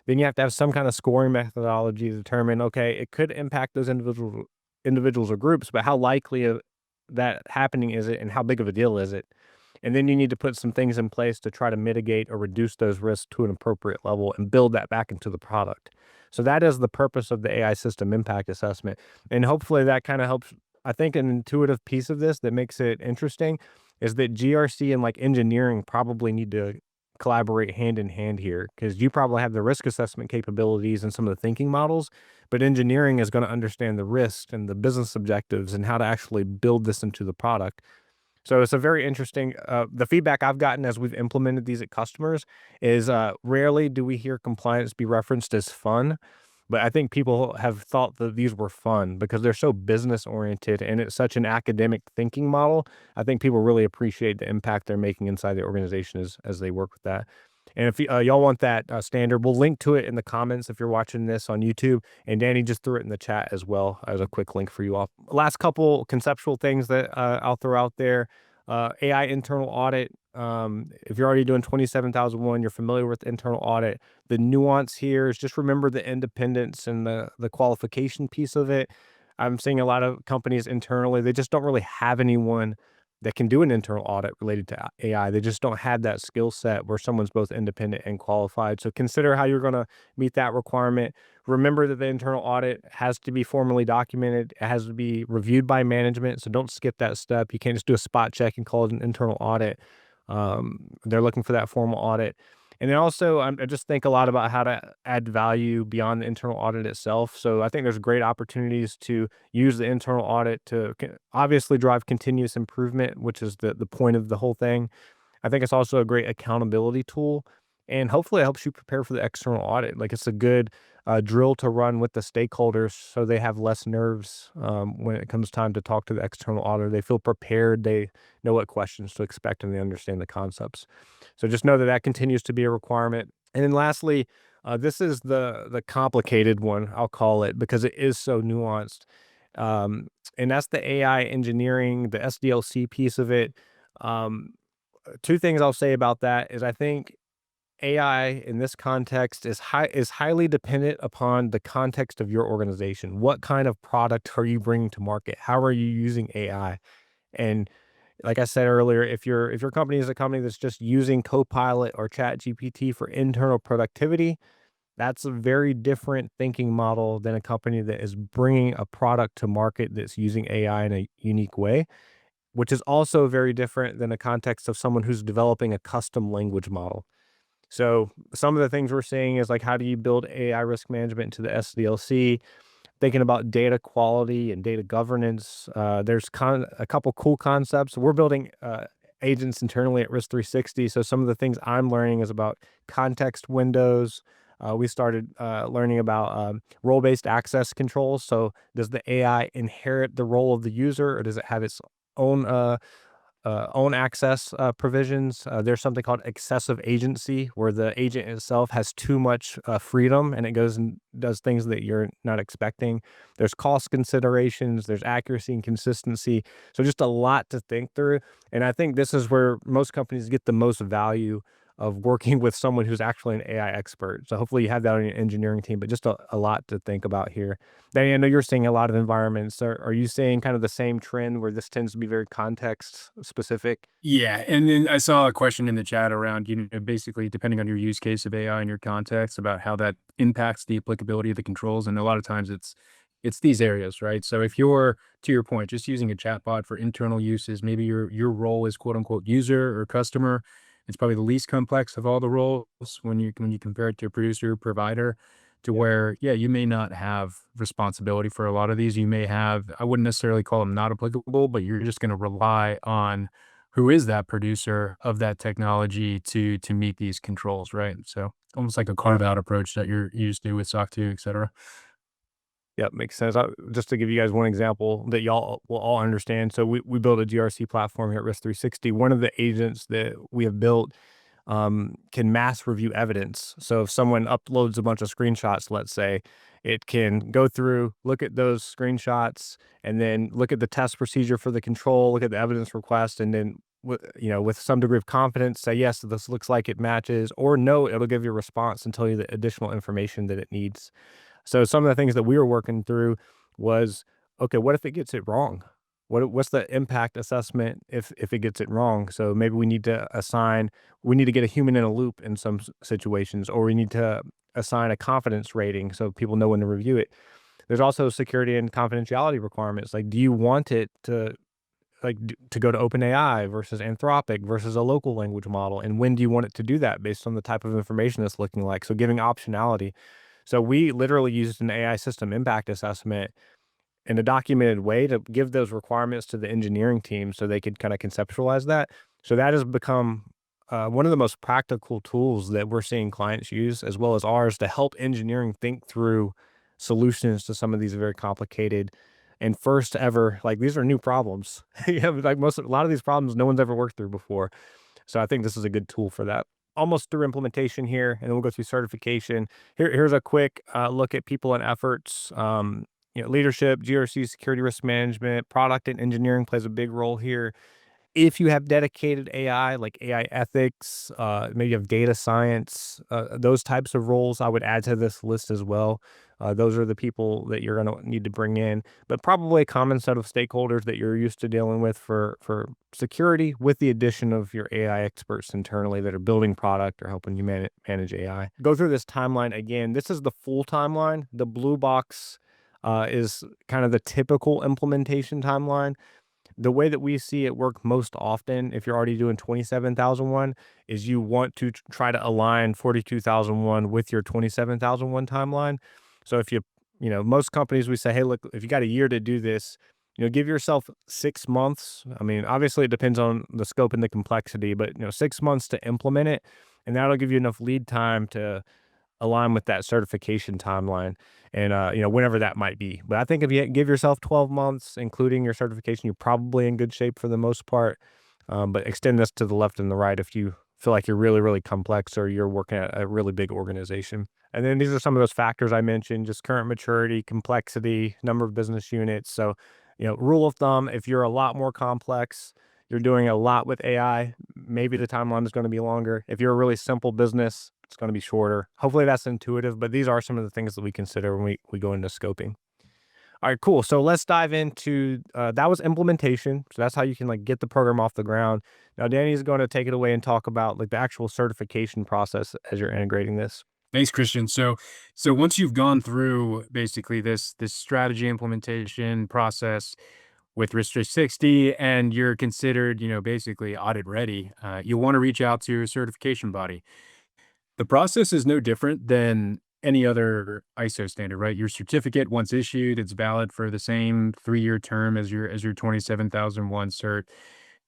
Then you have to have some kind of scoring methodology to determine, okay, it could impact those individuals or groups, but how likely of that happening is it, and how big of a deal is it? And then you need to put some things in place to try to mitigate or reduce those risks to an appropriate level and build that back into the product. So that is the purpose of the AI system impact assessment. And hopefully that kind of helps. I think an intuitive piece of this that makes it interesting is that GRC and like engineering probably need to collaborate hand in hand here, because you probably have the risk assessment capabilities and some of the thinking models, but engineering is going to understand the risk and the business objectives and how to actually build this into the product. So it's a very interesting, the feedback I've gotten as we've implemented these at customers is, rarely do we hear compliance be referenced as fun, but I think people have thought that these were fun because they're so business oriented and it's such an academic thinking model. I think people really appreciate the impact they're making inside the organization as they work with that. And if y'all want that standard, we'll link to it in the comments if you're watching this on YouTube. And Danny just threw it in the chat as well as a quick link for you all. Last couple conceptual things that I'll throw out there. AI internal audit. If you're already doing 27001, you're familiar with internal audit. The nuance here is just remember the independence and the qualification piece of it. I'm seeing a lot of companies internally, they just don't really have anyone that can do an internal audit related to AI. They just don't have that skill set where someone's both independent and qualified. So consider how you're going to meet that requirement. Remember that the internal audit has to be formally documented. It has to be reviewed by management. So don't skip that step. You can't just do a spot check and call it an internal audit. They're looking for that formal audit. And then also, I just think a lot about how to add value beyond the internal audit itself. So I think there's great opportunities to use the internal audit to obviously drive continuous improvement, which is the point of the whole thing. I think it's also a great accountability tool, and hopefully it helps you prepare for the external audit. Like it's a good drill to run with the stakeholders so they have less nerves when it comes time to talk to the external auditor. They feel prepared, they know what questions to expect, and they understand the concepts. So just know that that continues to be a requirement. And then lastly, this is the complicated one, I'll call it, because it is so nuanced. Um, and that's the AI engineering, the SDLC piece of it. Um, Two things I'll say about that is I think AI in this context is highly dependent upon the context of your organization. What kind of product are you bringing to market? How are you using AI? And like I said earlier, if your company is a company that's just using Copilot or Chat GPT for internal productivity, that's a very different thinking model than a company that is bringing a product to market that's using AI in a unique way, which is also very different than a context of someone who's developing a custom language model. So some of the things we're seeing is like, how do you build AI risk management into the SDLC? Thinking about data quality and data governance. There's a couple cool concepts. We're building agents internally at risk3sixty. So some of the things I'm learning is about context windows. We started learning about role-based access controls. So does the AI inherit the role of the user, or does it have its own own access provisions? There's something called excessive agency, where the agent itself has too much freedom and it goes and does things that you're not expecting. There's cost considerations, there's accuracy and consistency. So just a lot to think through. And I think this is where most companies get the most value of working with someone who's actually an AI expert. So hopefully you have that on your engineering team, but just a lot to think about here. Danny, I know you're seeing a lot of environments. Are you seeing kind of the same trend where this tends to be very context specific? Yeah, and then I saw a question in the chat around, basically depending on your use case of AI and your context about how that impacts the applicability of the controls. And a lot of times it's these areas, right? So if you're, to your point, just using a chatbot for internal uses, maybe your role is quote unquote user or customer. It's probably the least complex of all the roles when you compare it to a producer provider, to Yep. where, yeah, you may not have responsibility for a lot of these. You may have, I wouldn't necessarily call them not applicable, but you're just going to rely on who is that producer of that technology to meet these controls, right? So almost like a carve out approach that you're used to with SOC 2, et cetera. Yep, makes sense. Just to give you guys one example that y'all will all understand. So we built a GRC platform here at Risk360. One of the agents that we have built can mass review evidence. So if someone uploads a bunch of screenshots, let's say, it can go through, look at those screenshots, and then look at the test procedure for the control, look at the evidence request, and then with some degree of confidence, say yes, this looks like it matches, or no, it'll give you a response and tell you the additional information that it needs. So some of the things that we were working through was, okay, what if it gets it wrong? What's the impact assessment if it gets it wrong? So maybe we need to get a human in a loop in some situations, or we need to assign a confidence rating so people know when to review it. There's also security and confidentiality requirements. Like, do you want it to to go to OpenAI versus Anthropic versus a local language model? And when do you want it to do that based on the type of information it's looking like? So giving optionality. So we literally used an AI system impact assessment in a documented way to give those requirements to the engineering team so they could kind of conceptualize that. So that has become one of the most practical tools that we're seeing clients use, as well as ours, to help engineering think through solutions to some of these very complicated and first ever, like, these are new problems. Yeah, like a lot of these problems no one's ever worked through before. So I think this is a good tool for that. Almost through implementation here, and then we'll go through certification. Here's a quick look at people and efforts. Leadership, GRC, security risk management, product and engineering plays a big role here. If you have dedicated AI, like AI ethics, maybe you have data science, those types of roles, I would add to this list as well. Those are the people that you're going to need to bring in, but probably a common set of stakeholders that you're used to dealing with for security, with the addition of your AI experts internally that are building product or helping you manage AI. Go through this timeline again. This is the full timeline. The blue box is kind of the typical implementation timeline. The way that we see it work most often, if you're already doing 27,001, is you want to try to align 42,001 with your 27,001 timeline. So if most companies, we say, hey, look, if you got a year to do this, give yourself 6 months. I mean, obviously it depends on the scope and the complexity, but 6 months to implement it. And that'll give you enough lead time to align with that certification timeline and, whenever that might be. But I think if you give yourself 12 months, including your certification, you're probably in good shape for the most part. But extend this to the left and the right if you feel like you're really, really complex or you're working at a really big organization. And then these are some of those factors I mentioned, just current maturity, complexity, number of business units. So, rule of thumb, if you're a lot more complex, you're doing a lot with AI, maybe the timeline is going to be longer. If you're a really simple business, it's going to be shorter. Hopefully that's intuitive, but these are some of the things that we consider when we go into scoping. All right, cool. So let's dive into that was implementation. So that's how you can like get the program off the ground. Now Danny's going to take it away and talk about like the actual certification process as you're integrating this. Thanks, Christian. So once you've gone through basically this strategy implementation process with risk3sixty, and you're considered, basically audit ready, you'll want to reach out to your certification body. The process is no different than any other ISO standard, right? Your certificate, once issued, it's valid for the same 3-year term as your 27001 cert.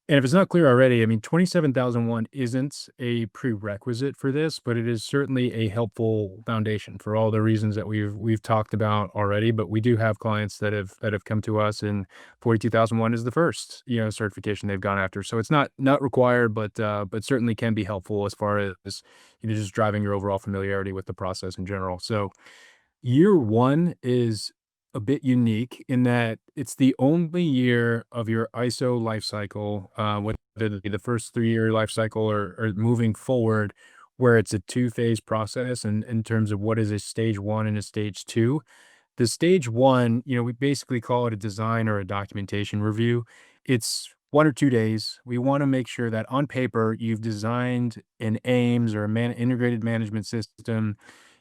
And if it's not clear already, I mean, 27001 isn't a prerequisite for this, but it is certainly a helpful foundation for all the reasons that we've talked about already. But we do have clients that have come to us, and 42001 is the first, certification they've gone after. So it's not required, but certainly can be helpful as far as, just driving your overall familiarity with the process in general. So year 1 is a bit unique in that it's the only year of your ISO life cycle, whether it be the first 3-year life cycle or moving forward, where it's a two-phase process in terms of what is a stage 1 and a stage 2. The stage 1, we basically call it a design or a documentation review. It's 1 or 2 days. We wanna make sure that on paper, you've designed an AIMS or a integrated management system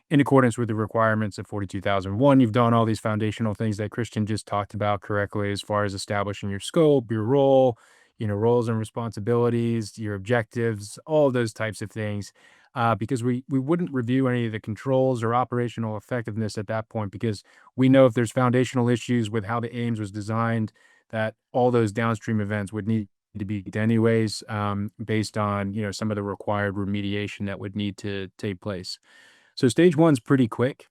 in accordance with the requirements of 42001. You've done all these foundational things that Christian just talked about correctly as far as establishing your scope, your role, roles and responsibilities, your objectives, all those types of things. Because we wouldn't review any of the controls or operational effectiveness at that point, because we know if there's foundational issues with how the AIMS was designed, that all those downstream events would need to be anyways, based on, some of the required remediation that would need to take place. So stage 1's pretty quick,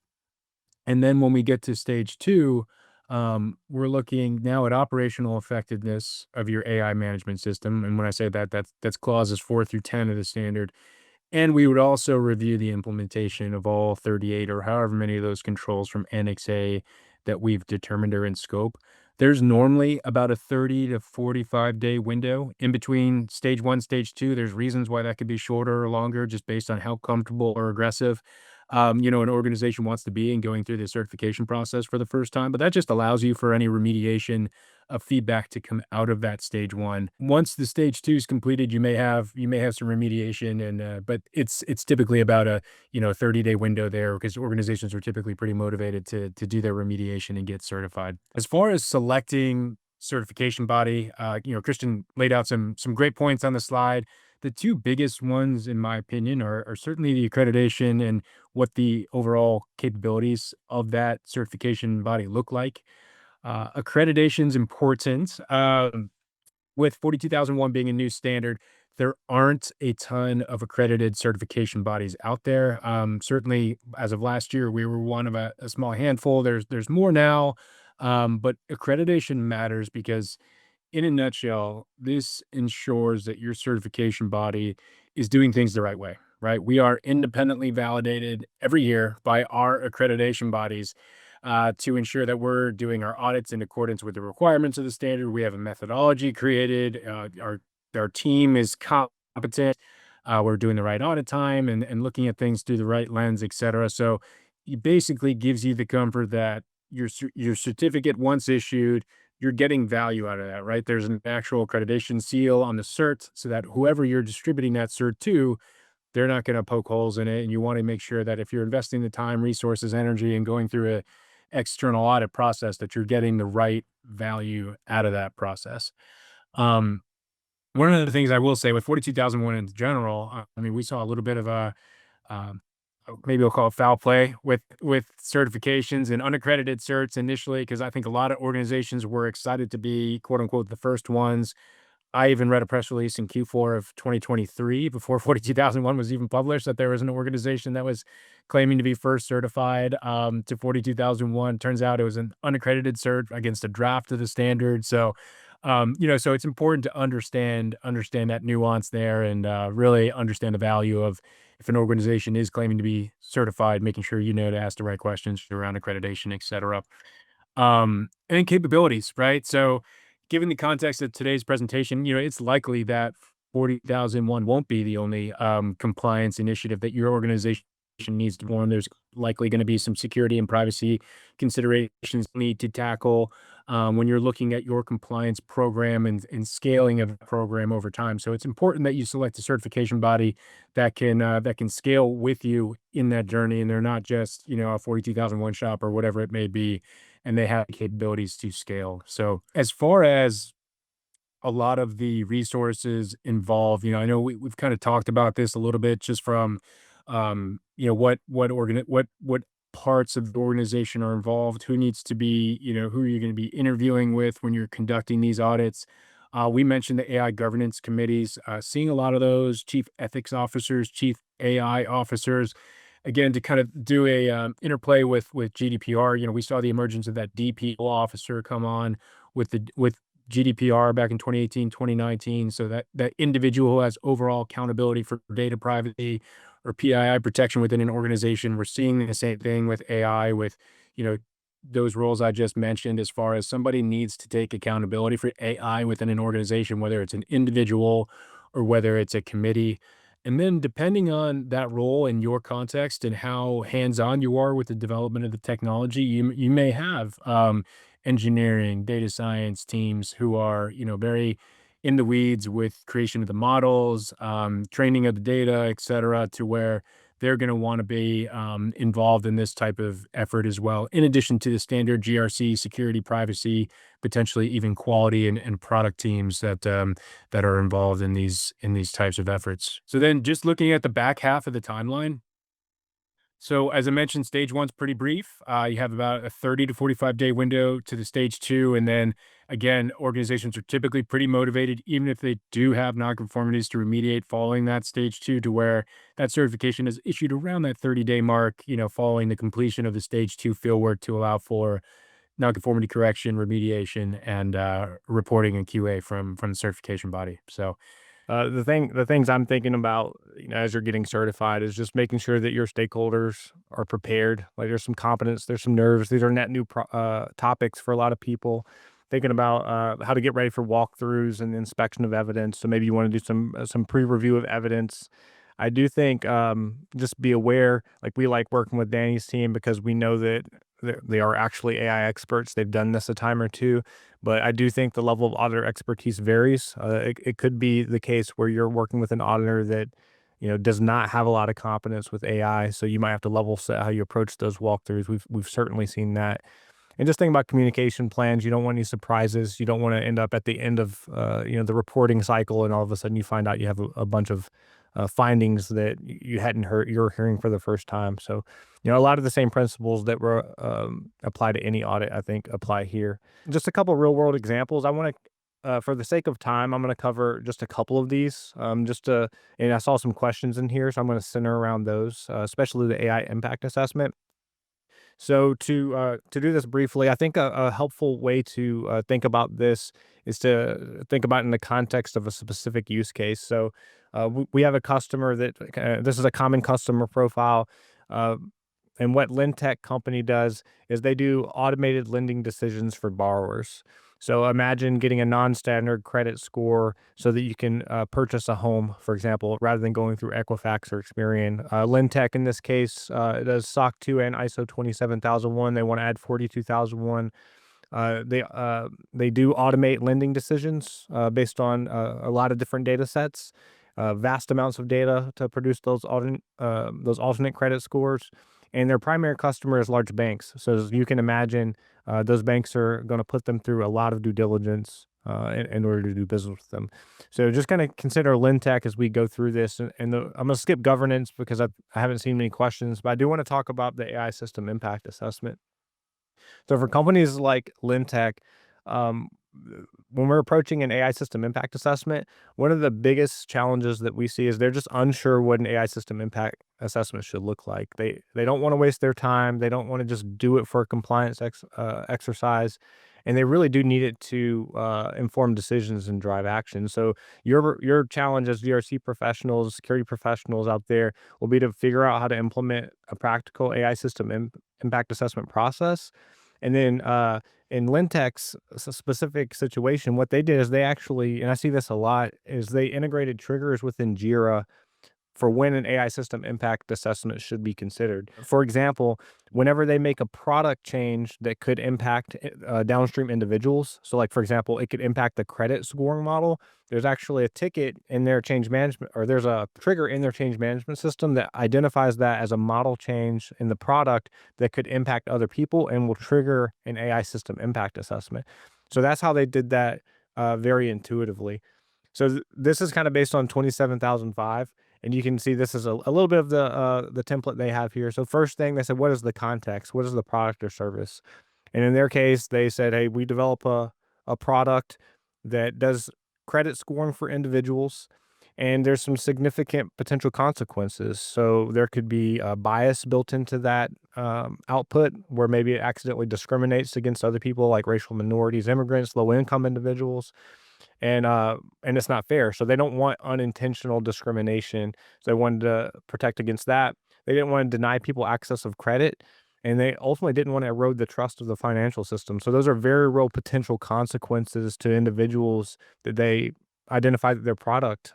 and then when we get to stage 2, we're looking now at operational effectiveness of your AI management system, and when I say that, that's clauses 4 through 10 of the standard. And we would also review the implementation of all 38 or however many of those controls from Annex A that we've determined are in scope. There's normally about a 30 to 45-day window in between stage 1, stage 2. There's reasons why that could be shorter or longer just based on how comfortable or aggressive, an organization wants to be in going through the certification process for the first time. But that just allows you for any remediation of feedback to come out of that stage 1. Once the stage 2 is completed, you may have some remediation, and but it's typically about a 30-day window there, because organizations are typically pretty motivated to do their remediation and get certified. As far as selecting certification body, Christian laid out some great points on the slide. The two biggest ones, in my opinion, are certainly the accreditation and what the overall capabilities of that certification body look like. Accreditation's important. With 42001 being a new standard, there aren't a ton of accredited certification bodies out there. Certainly, as of last year, we were one of a small handful. There's more now, but accreditation matters because, in a nutshell, this ensures that your certification body is doing things the right way, right? We are independently validated every year by our accreditation bodies, to ensure that we're doing our audits in accordance with the requirements of the standard. We have a methodology created. Our team is competent. We're doing the right audit time and looking at things through the right lens, et cetera. So it basically gives you the comfort that your certificate, once issued, you're getting value out of that, right? There's an actual accreditation seal on the cert so that whoever you're distributing that cert to, they're not going to poke holes in it. And you want to make sure that if you're investing the time, resources, energy, and going through a external audit process, that you're getting the right value out of that process. Um, One of the things I will say with 42001 in general, I mean, we saw a little bit of a, um, maybe we'll call it foul play with certifications and unaccredited certs initially, because I think a lot of organizations were excited to be quote unquote the first ones. I even read a press release in Q4 of 2023 before 42001 was even published that there was an organization that was claiming to be first certified to 42001. Turns out it was an unaccredited cert against a draft of the standard. So, so it's important to understand that nuance there and really understand the value of if an organization is claiming to be certified, making sure you know to ask the right questions around accreditation, et cetera. And capabilities, right? So, given the context of today's presentation, it's likely that 40,001 won't be the only compliance initiative that your organization needs to form. There's likely going to be some security and privacy considerations you need to tackle when you're looking at your compliance program and scaling of the program over time. So it's important that you select a certification body that can scale with you in that journey, and they're not just a 42,001 shop or whatever it may be, and they have the capabilities to scale. So as far as a lot of the resources involved, I know we've kind of talked about this a little bit just from, what parts of the organization are involved, who needs to be, who are you going to be interviewing with when you're conducting these audits. We mentioned the AI governance committees, seeing a lot of those chief ethics officers, chief AI officers, again, to kind of do a interplay with GDPR. We saw the emergence of that DPO officer come on with GDPR back in 2018, 2019. So that individual who has overall accountability for data privacy or PII protection within an organization. We're seeing the same thing with AI, with you know those roles I just mentioned, as far as somebody needs to take accountability for AI within an organization, whether it's an individual or whether it's a committee. And then depending on that role in your context and how hands-on you are with the development of the technology, you may have engineering, data science teams who are, very in the weeds with creation of the models, training of the data, et cetera, to where they're going to want to be involved in this type of effort as well, in addition to the standard GRC, security, privacy, potentially even quality and product teams that are involved in these types of efforts. So then, just looking at the back half of the timeline, so as I mentioned, stage one's pretty brief. You have about a 30 to 45-day window to the stage two. And then again, organizations are typically pretty motivated, even if they do have nonconformities, to remediate following that stage two, to where that certification is issued around that 30-day mark, following the completion of the stage two fieldwork to allow for nonconformity correction, remediation, and reporting and QA from the certification body. So The things I'm thinking about, as you're getting certified, is just making sure that your stakeholders are prepared. Like, there's some competence, there's some nerves. These are net new topics for a lot of people. Thinking about how to get ready for walkthroughs and inspection of evidence. So maybe you want to do some pre-review of evidence. I do think just be aware. Like, we like working with Danny's team because we know that they are actually AI experts. They've done this a time or two, but I do think the level of auditor expertise varies. It could be the case where you're working with an auditor that, does not have a lot of competence with AI. So you might have to level set how you approach those walkthroughs. We've certainly seen that. And just think about communication plans. You don't want any surprises. You don't want to end up at the end of the reporting cycle, and all of a sudden you find out you have a bunch of findings that you hadn't heard. You're hearing for the first time. So a lot of the same principles that were apply to any audit, I think, apply here. Just a couple real world examples. I want to, for the sake of time, I'm going to cover just a couple of these. And I saw some questions in here, so I'm going to center around those, especially the AI impact assessment. So to do this briefly, I think a helpful way to think about this is to think about it in the context of a specific use case. So we have a customer that this is a common customer profile. Uh, and what LendTech company does is they do automated lending decisions for borrowers. So imagine getting a non-standard credit score so that you can purchase a home, for example, rather than going through Equifax or Experian. LendTech in this case does SOC 2 and ISO 27001. They want to add 42001. They do automate lending decisions based on a lot of different data sets, vast amounts of data to produce those alternate credit scores. And their primary customer is large banks. So as you can imagine, those banks are going to put them through a lot of due diligence in order to do business with them. So just kind of consider LendTech as we go through this. I'm going to skip governance because I haven't seen many questions, but I do want to talk about the AI system impact assessment. So for companies like LendTech, when we're approaching an AI system impact assessment, one of the biggest challenges that we see is they're just unsure what an AI system impact assessment should look like. They don't want to waste their time. They don't want to just do it for a compliance exercise, and they really do need it to inform decisions and drive action. So your challenge as GRC professionals, security professionals out there, will be to figure out how to implement a practical AI system impact assessment process, and then in Lintech's specific situation, what they did is they actually, and I see this a lot, is they integrated triggers within Jira for when an AI system impact assessment should be considered. For example, whenever they make a product change that could impact downstream individuals, so like for example, it could impact the credit scoring model. There's actually a ticket in their change management, or there's a trigger in their change management system that identifies that as a model change in the product that could impact other people and will trigger an AI system impact assessment. So that's how they did that very intuitively. So this is kind of based on 27005, and you can see this is a little bit of the template they have here. So first thing they said, what is the context? What is the product or service? And in their case, they said, hey, we develop a product that does credit scoring for individuals, and there's some significant potential consequences. So there could be a bias built into that output where maybe it accidentally discriminates against other people like racial minorities, immigrants, low income individuals, and it's not fair. So they don't want unintentional discrimination. So they wanted to protect against that. They didn't want to deny people access of credit, and they ultimately didn't want to erode the trust of the financial system. So those are very real potential consequences to individuals that they identified that their product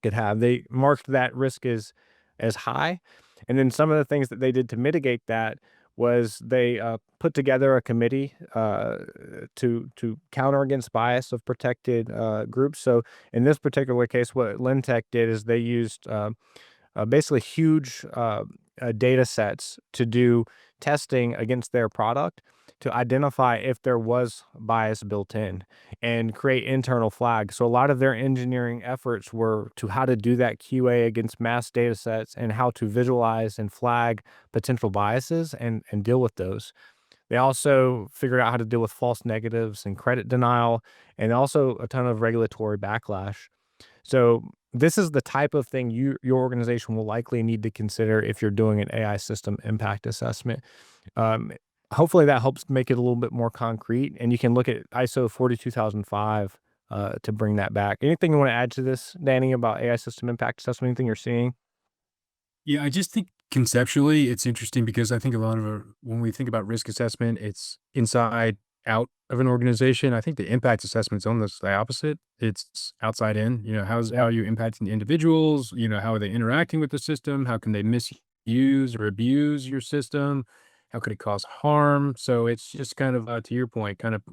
could have. They marked that risk as high, and then some of the things that they did to mitigate that was they put together a committee to counter against bias of protected groups. So in this particular case, what Lintech did is they used basically huge data sets to do testing against their product to identify if there was bias built in and create internal flags. So a lot of their engineering efforts were to how to do that QA against mass data sets and how to visualize and flag potential biases and deal with those. They also figured out how to deal with false negatives and credit denial, and also a ton of regulatory backlash. So this is the type of thing your organization will likely need to consider if you're doing an AI system impact assessment. Um, Hopefully that helps make it a little bit more concrete, and you can look at ISO 42005 to bring that back. Anything you want to add to this, Danny, about AI system impact assessment? Anything you're seeing? Yeah, I just think conceptually it's interesting because I think a lot of when we think about risk assessment, it's inside out of an organization. I think the impact assessment's almost the opposite. It's outside in. How Yeah. are you impacting the individuals? How are they interacting with the system? How can they misuse or abuse your system? How could it cause harm? So it's just kind of to your point, kind of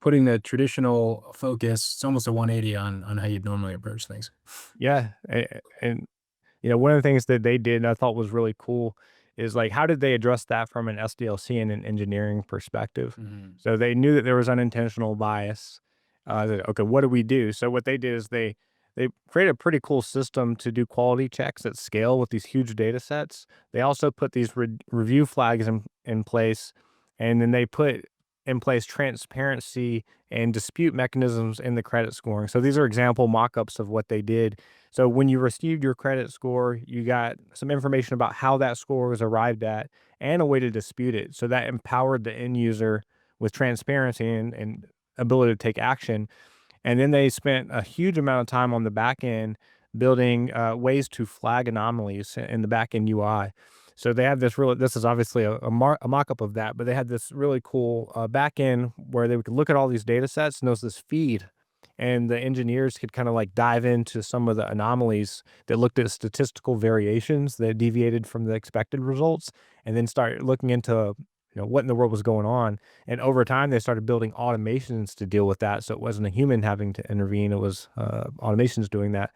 putting the traditional focus. It's almost a 180 on how you'd normally approach things. Yeah. And one of the things that they did and I thought was really cool is like, how did they address that from an SDLC and an engineering perspective? Mhm. So they knew that there was unintentional bias. Okay, what do we do? So what they did is they created a pretty cool system to do quality checks at scale with these huge data sets. They also put these review flags in place, and then they put in place transparency and dispute mechanisms in the credit scoring. So these are example mock-ups of what they did. So when you received your credit score, you got some information about how that score was arrived at and a way to dispute it. So that empowered the end user with transparency and ability to take action. And then they spent a huge amount of time on the back end building ways to flag anomalies in the back end UI. So they have this is obviously a mock-up of that, but they had this really cool back end where they could look at all these data sets and there was this feed, and the engineers could kind of like dive into some of the anomalies that looked at statistical variations that deviated from the expected results, and then start looking into what in the world was going on. And over time they started building automations to deal with that, so it wasn't a human having to intervene, it was automations doing that.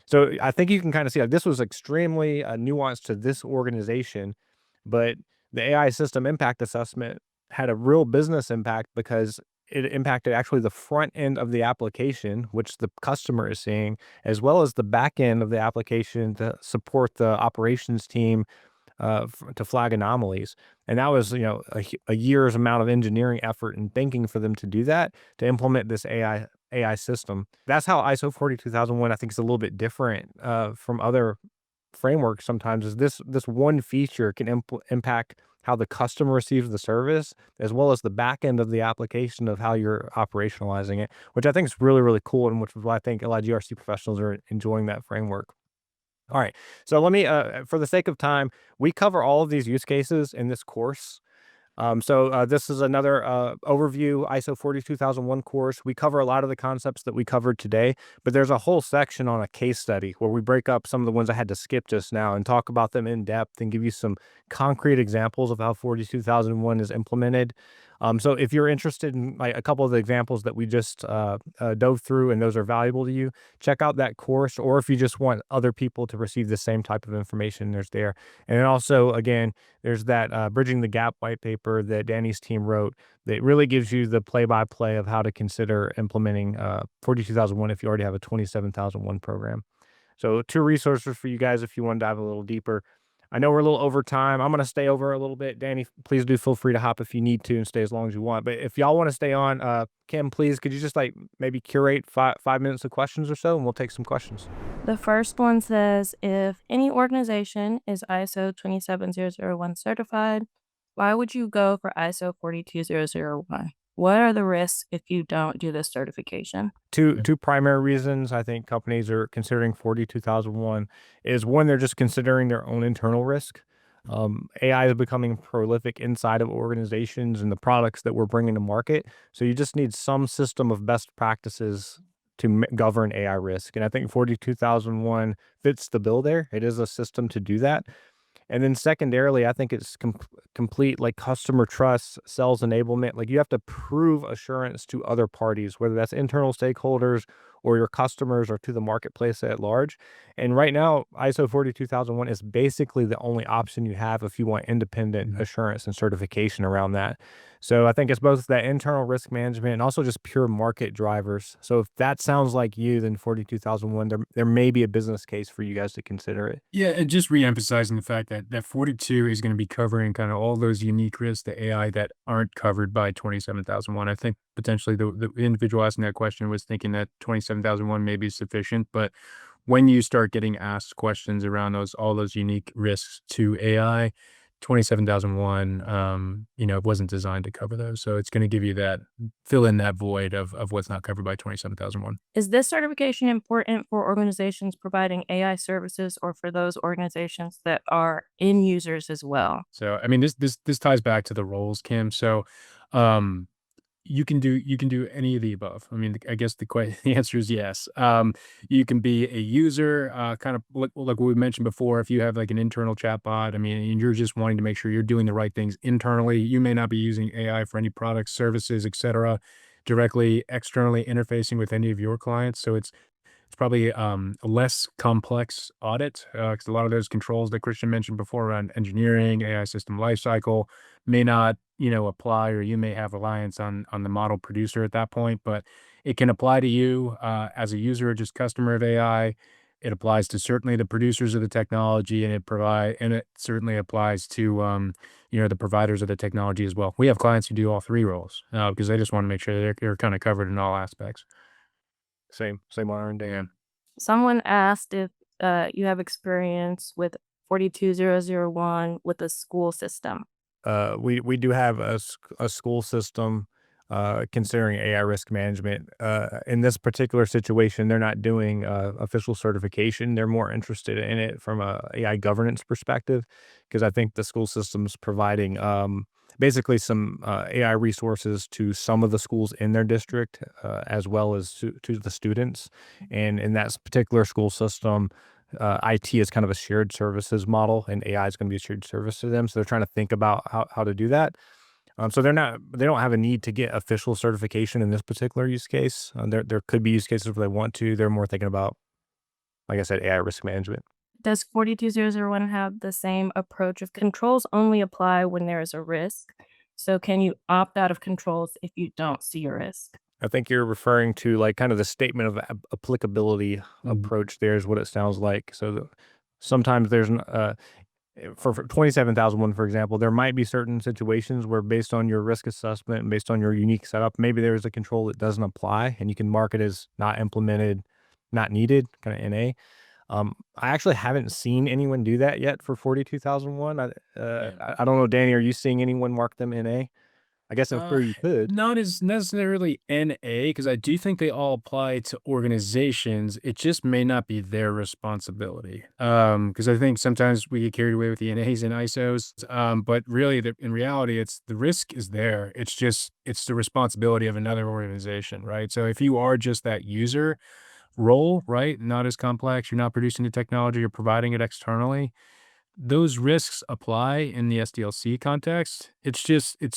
So I think you can kind of see like this was extremely nuanced to this organization, but the AI system impact assessment had a real business impact because it impacted actually the front end of the application, which the customer is seeing, as well as the back end of the application to support the operations team to flag anomalies. And that was, a year's amount of engineering effort and thinking for them to do that, to implement this AI system. That's how ISO 42001, I think, is a little bit different from other frameworks sometimes, is this one feature can impact how the customer receives the service, as well as the back end of the application of how you're operationalizing it, which I think is really, really cool, and which is why I think a lot of GRC professionals are enjoying that framework. All right. So let me, for the sake of time, we cover all of these use cases in this course. This is another overview ISO 42001 course. We cover a lot of the concepts that we covered today, but there's a whole section on a case study where we break up some of the ones I had to skip just now and talk about them in depth and give you some concrete examples of how 42001 is implemented. So if you're interested in like a couple of the examples that we just dove through and those are valuable to you, check out that course. Or if you just want other people to receive the same type of information, there's there. And then also, again, there's that Bridging the Gap white paper that Danny's team wrote that really gives you the play-by-play of how to consider implementing 42001 if you already have a 27001 program. So two resources for you guys if you want to dive a little deeper. I know we're a little over time. I'm going to stay over a little bit. Danny, please do feel free to hop if you need to and stay as long as you want. But if y'all want to stay on, Kim, please, could you just like maybe curate 5 minutes of questions or so, and we'll take some questions. The first one says, if any organization is ISO 27001 certified, why would you go for ISO 42001? What are the risks if you don't do this certification? Two primary reasons I think companies are considering 42001 is one, they're just considering their own internal risk. AI is becoming prolific inside of organizations and the products that we're bringing to market. So you just need some system of best practices to govern AI risk. And I think 42001 fits the bill there. It is a system to do that. And then secondarily, I think it's complete like customer trust, sales enablement. Like you have to prove assurance to other parties, whether that's internal stakeholders or your customers or to the marketplace at large. And right now, ISO 42001 is basically the only option you have if you want independent assurance and certification around that. So I think it's both that internal risk management and also just pure market drivers. So if that sounds like you, then 42001, there may be a business case for you guys to consider it. Yeah, and just re-emphasizing the fact that 42 is going to be covering kind of all those unique risks to AI that aren't covered by 27001. I think potentially the individual asking that question was thinking that 27001 may be sufficient, but when you start getting asked questions around all those unique risks to AI, 27001, it wasn't designed to cover those. So it's going to give you that fill in that void of what's not covered by 27001. Is this certification important for organizations providing AI services or for those organizations that are end users as well? So, I mean, this ties back to the roles, Kim. So, um, you can do any of the above. I mean, I guess the answer is yes. You can be a user, kind of like what we mentioned before. If you have like an internal chatbot, I mean, and you're just wanting to make sure you're doing the right things internally, you may not be using AI for any products, services, etc., directly externally interfacing with any of your clients. So it's probably a less complex audit because a lot of those controls that Christian mentioned before around engineering, AI system lifecycle may not, apply, or you may have reliance on the model producer at that point. But it can apply to you as a user or just customer of AI. It applies to certainly the producers of the technology, and it certainly applies to the providers of the technology as well. We have clients who do all three roles because they just want to make sure they're kind of covered in all aspects. Same on our end, Dan. Someone asked if you have experience with 42001 with a school system. We do have a school system considering AI risk management. In this particular situation, they're not doing official certification. They're more interested in it from a AI governance perspective, because I think the school system's providing basically some AI resources to some of the schools in their district, as well as to the students. And in that particular school system, IT is kind of a shared services model, and AI is going to be a shared service to them. So they're trying to think about how to do that. So they don't have a need to get official certification in this particular use case. There could be use cases where they want to. They're more thinking about, like I said, AI risk management. Does 42001 have the same approach of controls only apply when there is a risk? So can you opt out of controls if you don't see a risk? I think you're referring to like kind of the statement of applicability approach. There is what it sounds like. So sometimes for 27,001, for example, there might be certain situations where based on your risk assessment and based on your unique setup, maybe there's a control that doesn't apply and you can mark it as not implemented, not needed, kind of NA. I actually haven't seen anyone do that yet for 42,001. Yeah. I don't know, Danny, are you seeing anyone mark them NA? I guess I'm Uh, sure you could. Not as necessarily NA, because I do think they all apply to organizations. It just may not be their responsibility. Because I think sometimes we get carried away with the NAs and ISOs. But really, in reality, it's the risk is there. It's the responsibility of another organization, right? So if you are just that user role, right, not as complex, you're not producing the technology, you're providing it externally, those risks apply in the SDLC context. It's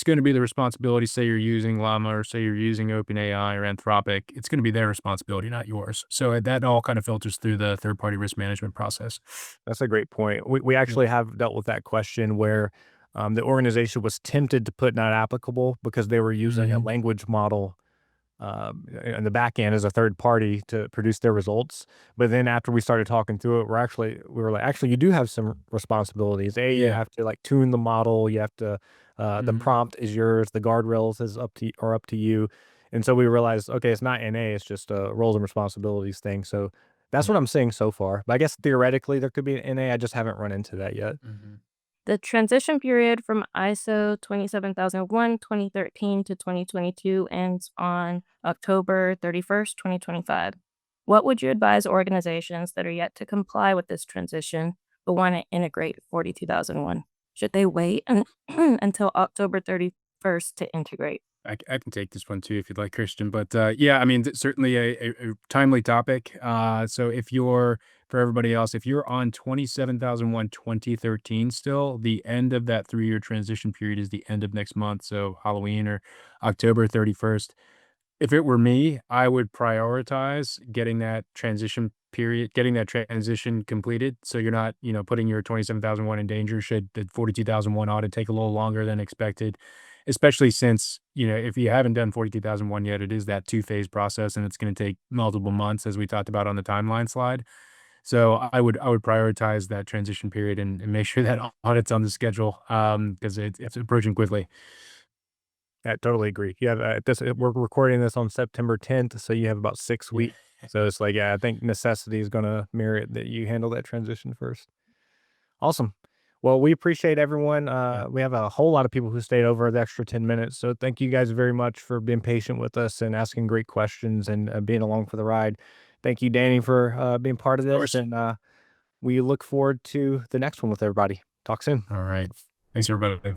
going to be the responsibility. Say you're using Llama or say you're using OpenAI or Anthropic. It's going to be their responsibility, not yours. So that all kind of filters through the third party risk management process. That's a great point. We Yeah. actually have dealt with that question where the organization was tempted to put not applicable because they were using a Mhm. language model in the back end as a third party to produce their results. But then after we started talking through it, we were like, actually, you do have some responsibilities. You Yeah. have to like tune the model. You have to the Mhm. prompt is yours. The guardrails is up to you. And so we realized, okay, it's not NA. It's just a roles and responsibilities thing. So that's Yeah. what I'm seeing so far. But I guess theoretically there could be an NA. I just haven't run into that yet. Mhm. The transition period from ISO 27001 2013 to 2022 ends on October 31st, 2025. What would you advise organizations that are yet to comply with this transition but want to integrate 42001? Should they wait until October 31st to integrate? I can take this one too if you'd like, Christian. But yeah, I mean, certainly a timely topic. So if you're, for everybody else, if you're on 27,001 2013 still, the end of that 3-year transition period is the end of next month. So Halloween or October 31st. If it were me, I would prioritize getting that transition completed. So you're not, putting your 27,001 in danger should the 42,001 audit take a little longer than expected, especially since, if you haven't done 42,001 yet, it is that two-phase process and it's going to take multiple months as we talked about on the timeline slide. So I would prioritize that transition period and make sure that audit's on the schedule because it's approaching quickly. I totally agree. Yeah, we're recording this on September 10th, so you have about 6 Yeah. weeks. So it's like, yeah, I think necessity is gonna merit that you handle that transition first. Awesome. Well, we appreciate everyone. Yeah. We have a whole lot of people who stayed over the extra 10 minutes. So thank you guys very much for being patient with us and asking great questions and being along for the ride. Thank you, Danny, for being part of Of this. course. And we look forward to the next one with everybody. Talk soon. All right. Thanks, everybody.